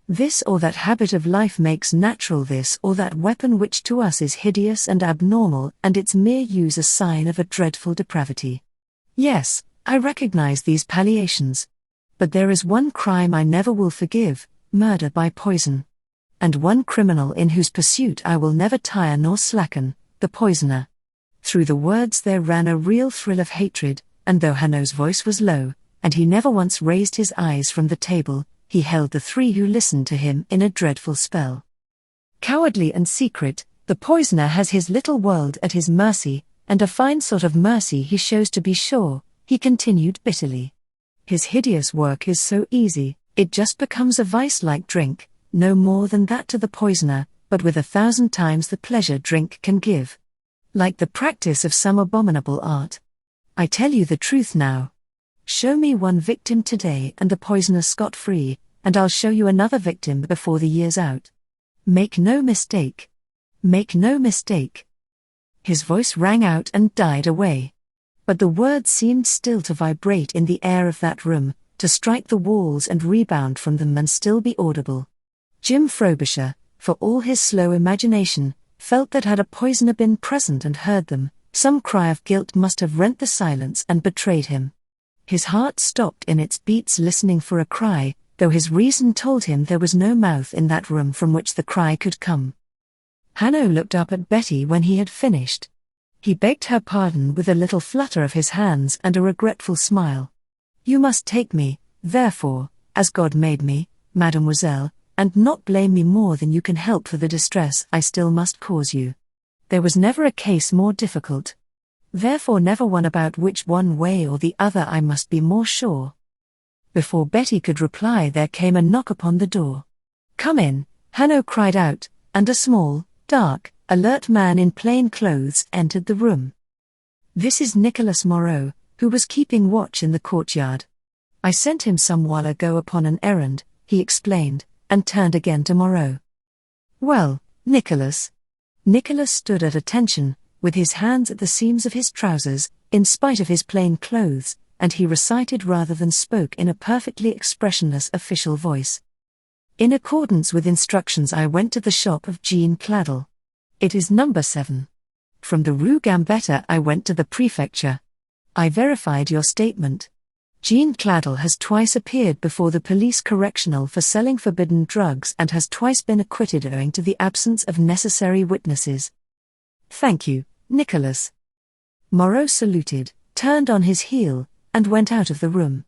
This or that habit of life makes natural this or that weapon which to us is hideous and abnormal, and its mere use a sign of a dreadful depravity. Yes, I recognize these palliations. But there is one crime I never will forgive, murder by poison. And one criminal in whose pursuit I will never tire nor slacken, the poisoner." Through the words there ran a real thrill of hatred, and though Hanaud's voice was low, and he never once raised his eyes from the table, he held the three who listened to him in a dreadful spell. Cowardly and secret, the poisoner has his little world at his mercy, and a fine sort of mercy he shows, to be sure, he continued bitterly. His hideous work is so easy, it just becomes a vice like drink, no more than that to the poisoner, but with 1,000 times the pleasure drink can give. Like the practice of some abominable art. I tell you the truth now. Show me one victim today and the poisoner scot-free, and I'll show you another victim before the year's out. Make no mistake. Make no mistake. His voice rang out and died away. But the words seemed still to vibrate in the air of that room, to strike the walls and rebound from them and still be audible. Jim Frobisher, for all his slow imagination, felt that had a poisoner been present and heard them, some cry of guilt must have rent the silence and betrayed him. His heart stopped in its beats listening for a cry, though his reason told him there was no mouth in that room from which the cry could come. Hanaud looked up at Betty when he had finished. He begged her pardon with a little flutter of his hands and a regretful smile. "You must take me, therefore, as God made me, mademoiselle, and not blame me more than you can help for the distress I still must cause you. There was never a case more difficult. Therefore never one about which one way or the other I must be more sure." Before Betty could reply there came a knock upon the door. "Come in," Hanaud cried out, and a small, dark, alert man in plain clothes entered the room. "This is Nicolas Moreau, who was keeping watch in the courtyard. I sent him some while ago upon an errand," he explained, and turned again to Moreau. "Well, Nicolas." Nicolas stood at attention, with his hands at the seams of his trousers, in spite of his plain clothes, and he recited rather than spoke in a perfectly expressionless official voice. "In accordance with instructions I went to the shop of Jean Claddle. It is number 7. From the Rue Gambetta I went to the prefecture. I verified your statement. Jean Claddle has twice appeared before the police correctional for selling forbidden drugs and has twice been acquitted owing to the absence of necessary witnesses." "Thank you, Nicolas." Moreau saluted, turned on his heel, and went out of the room.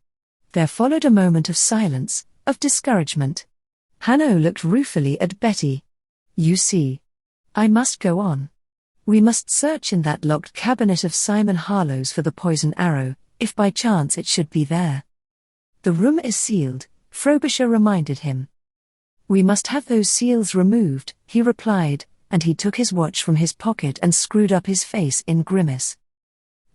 There followed a moment of silence, of discouragement. Hanaud looked ruefully at Betty. "You see. I must go on. We must search in that locked cabinet of Simon Harlowe's for the poison arrow, if by chance it should be there." "The room is sealed," Frobisher reminded him. "We must have those seals removed," he replied, and he took his watch from his pocket and screwed up his face in grimace.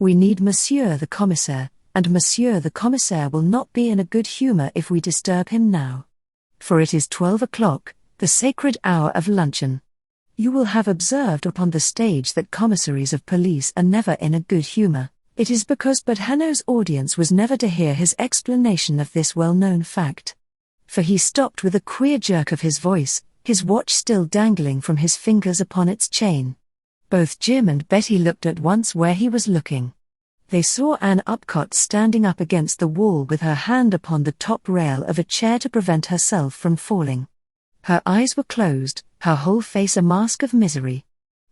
"We need Monsieur the Commissaire, and Monsieur the Commissaire will not be in a good humor if we disturb him now. For it is 12 o'clock, The sacred hour of luncheon. You will have observed upon the stage that commissaries of police are never in a good humor. It is because but Hanaud's audience was never to hear his explanation of this well-known fact. For he stopped with a queer jerk of his voice, his watch still dangling from his fingers upon its chain. Both Jim and Betty looked at once where he was looking. They saw Ann Upcott standing up against the wall with her hand upon the top rail of a chair to prevent herself from falling. Her eyes were closed, her whole face a mask of misery.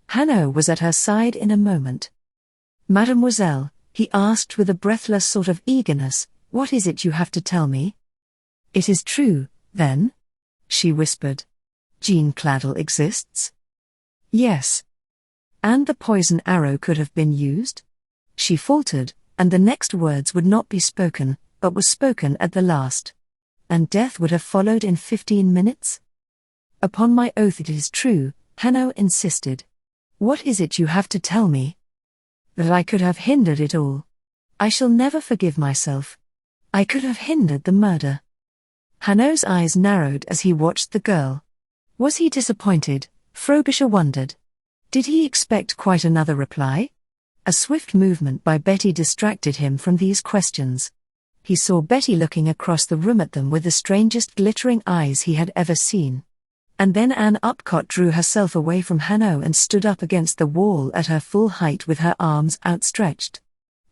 Hanaud was at her side in a moment. "Mademoiselle," he asked with a breathless sort of eagerness, "what is it you have to tell me?" "It is true, then?" she whispered. "Jean Claddle exists?" "Yes." "And the poison arrow could have been used?" She faltered, and the next words would not be spoken, but were spoken at the last. "And death would have followed in 15 minutes?" "Upon my oath it is true," Hanaud insisted. "What is it you have to tell me?" "That I could have hindered it all. I shall never forgive myself. I could have hindered the murder." Hanaud's eyes narrowed as he watched the girl. Was he disappointed? Frobisher wondered. Did he expect quite another reply? A swift movement by Betty distracted him from these questions. He saw Betty looking across the room at them with the strangest glittering eyes he had ever seen. And then Ann Upcott drew herself away from Hanaud and stood up against the wall at her full height with her arms outstretched.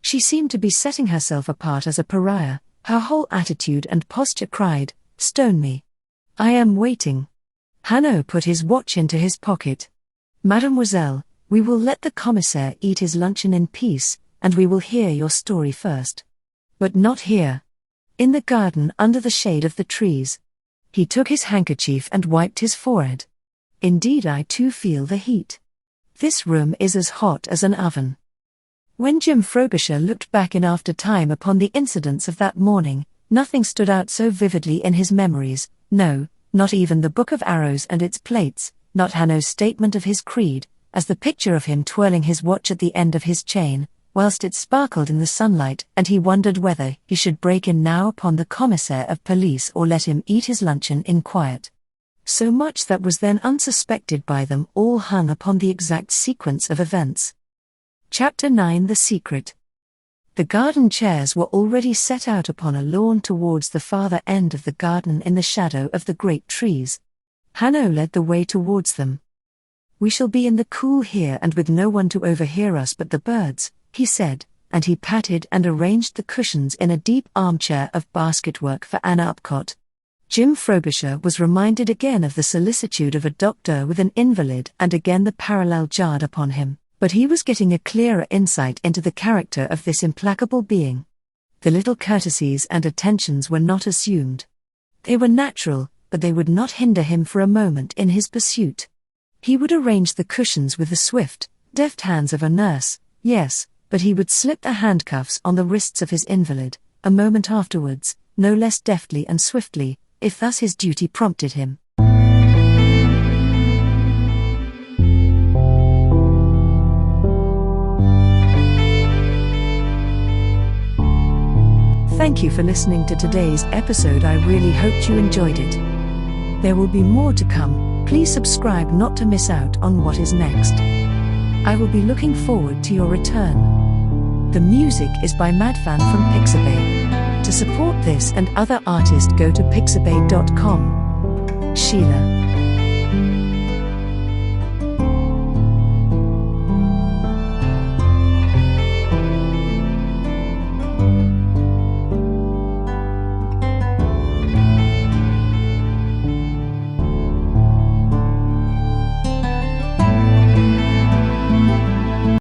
She seemed to be setting herself apart as a pariah. Her whole attitude and posture cried, "Stone me. I am waiting." Hanaud put his watch into his pocket. "Mademoiselle, we will let the commissaire eat his luncheon in peace, and we will hear your story first. But not here. In the garden under the shade of the trees." He took his handkerchief and wiped his forehead. "Indeed I too feel the heat. This room is as hot as an oven." When Jim Frobisher looked back in after time upon the incidents of that morning, nothing stood out so vividly in his memories, no, not even the book of arrows and its plates, not Hanaud's statement of his creed, as the picture of him twirling his watch at the end of his chain, whilst it sparkled in the sunlight, and he wondered whether he should break in now upon the commissaire of police or let him eat his luncheon in quiet. So much that was then unsuspected by them all hung upon the exact sequence of events. Chapter 9: The Secret. The garden chairs were already set out upon a lawn towards the farther end of the garden in the shadow of the great trees. Hanaud led the way towards them. "We shall be in the cool here and with no one to overhear us but the birds," he said, and he patted and arranged the cushions in a deep armchair of basketwork for Ann Upcott. Jim Frobisher was reminded again of the solicitude of a doctor with an invalid, and again the parallel jarred upon him, but he was getting a clearer insight into the character of this implacable being. The little courtesies and attentions were not assumed. They were natural, but they would not hinder him for a moment in his pursuit. He would arrange the cushions with the swift, deft hands of a nurse, yes, but he would slip the handcuffs on the wrists of his invalid, a moment afterwards, no less deftly and swiftly, if thus his duty prompted him. Thank you for listening to today's episode. I really hoped you enjoyed it. There will be more to come. Please subscribe not to miss out on what is next. I will be looking forward to your return. The music is by Madfan from Pixabay. To support this and other artists, go to pixabay.com. Sheila.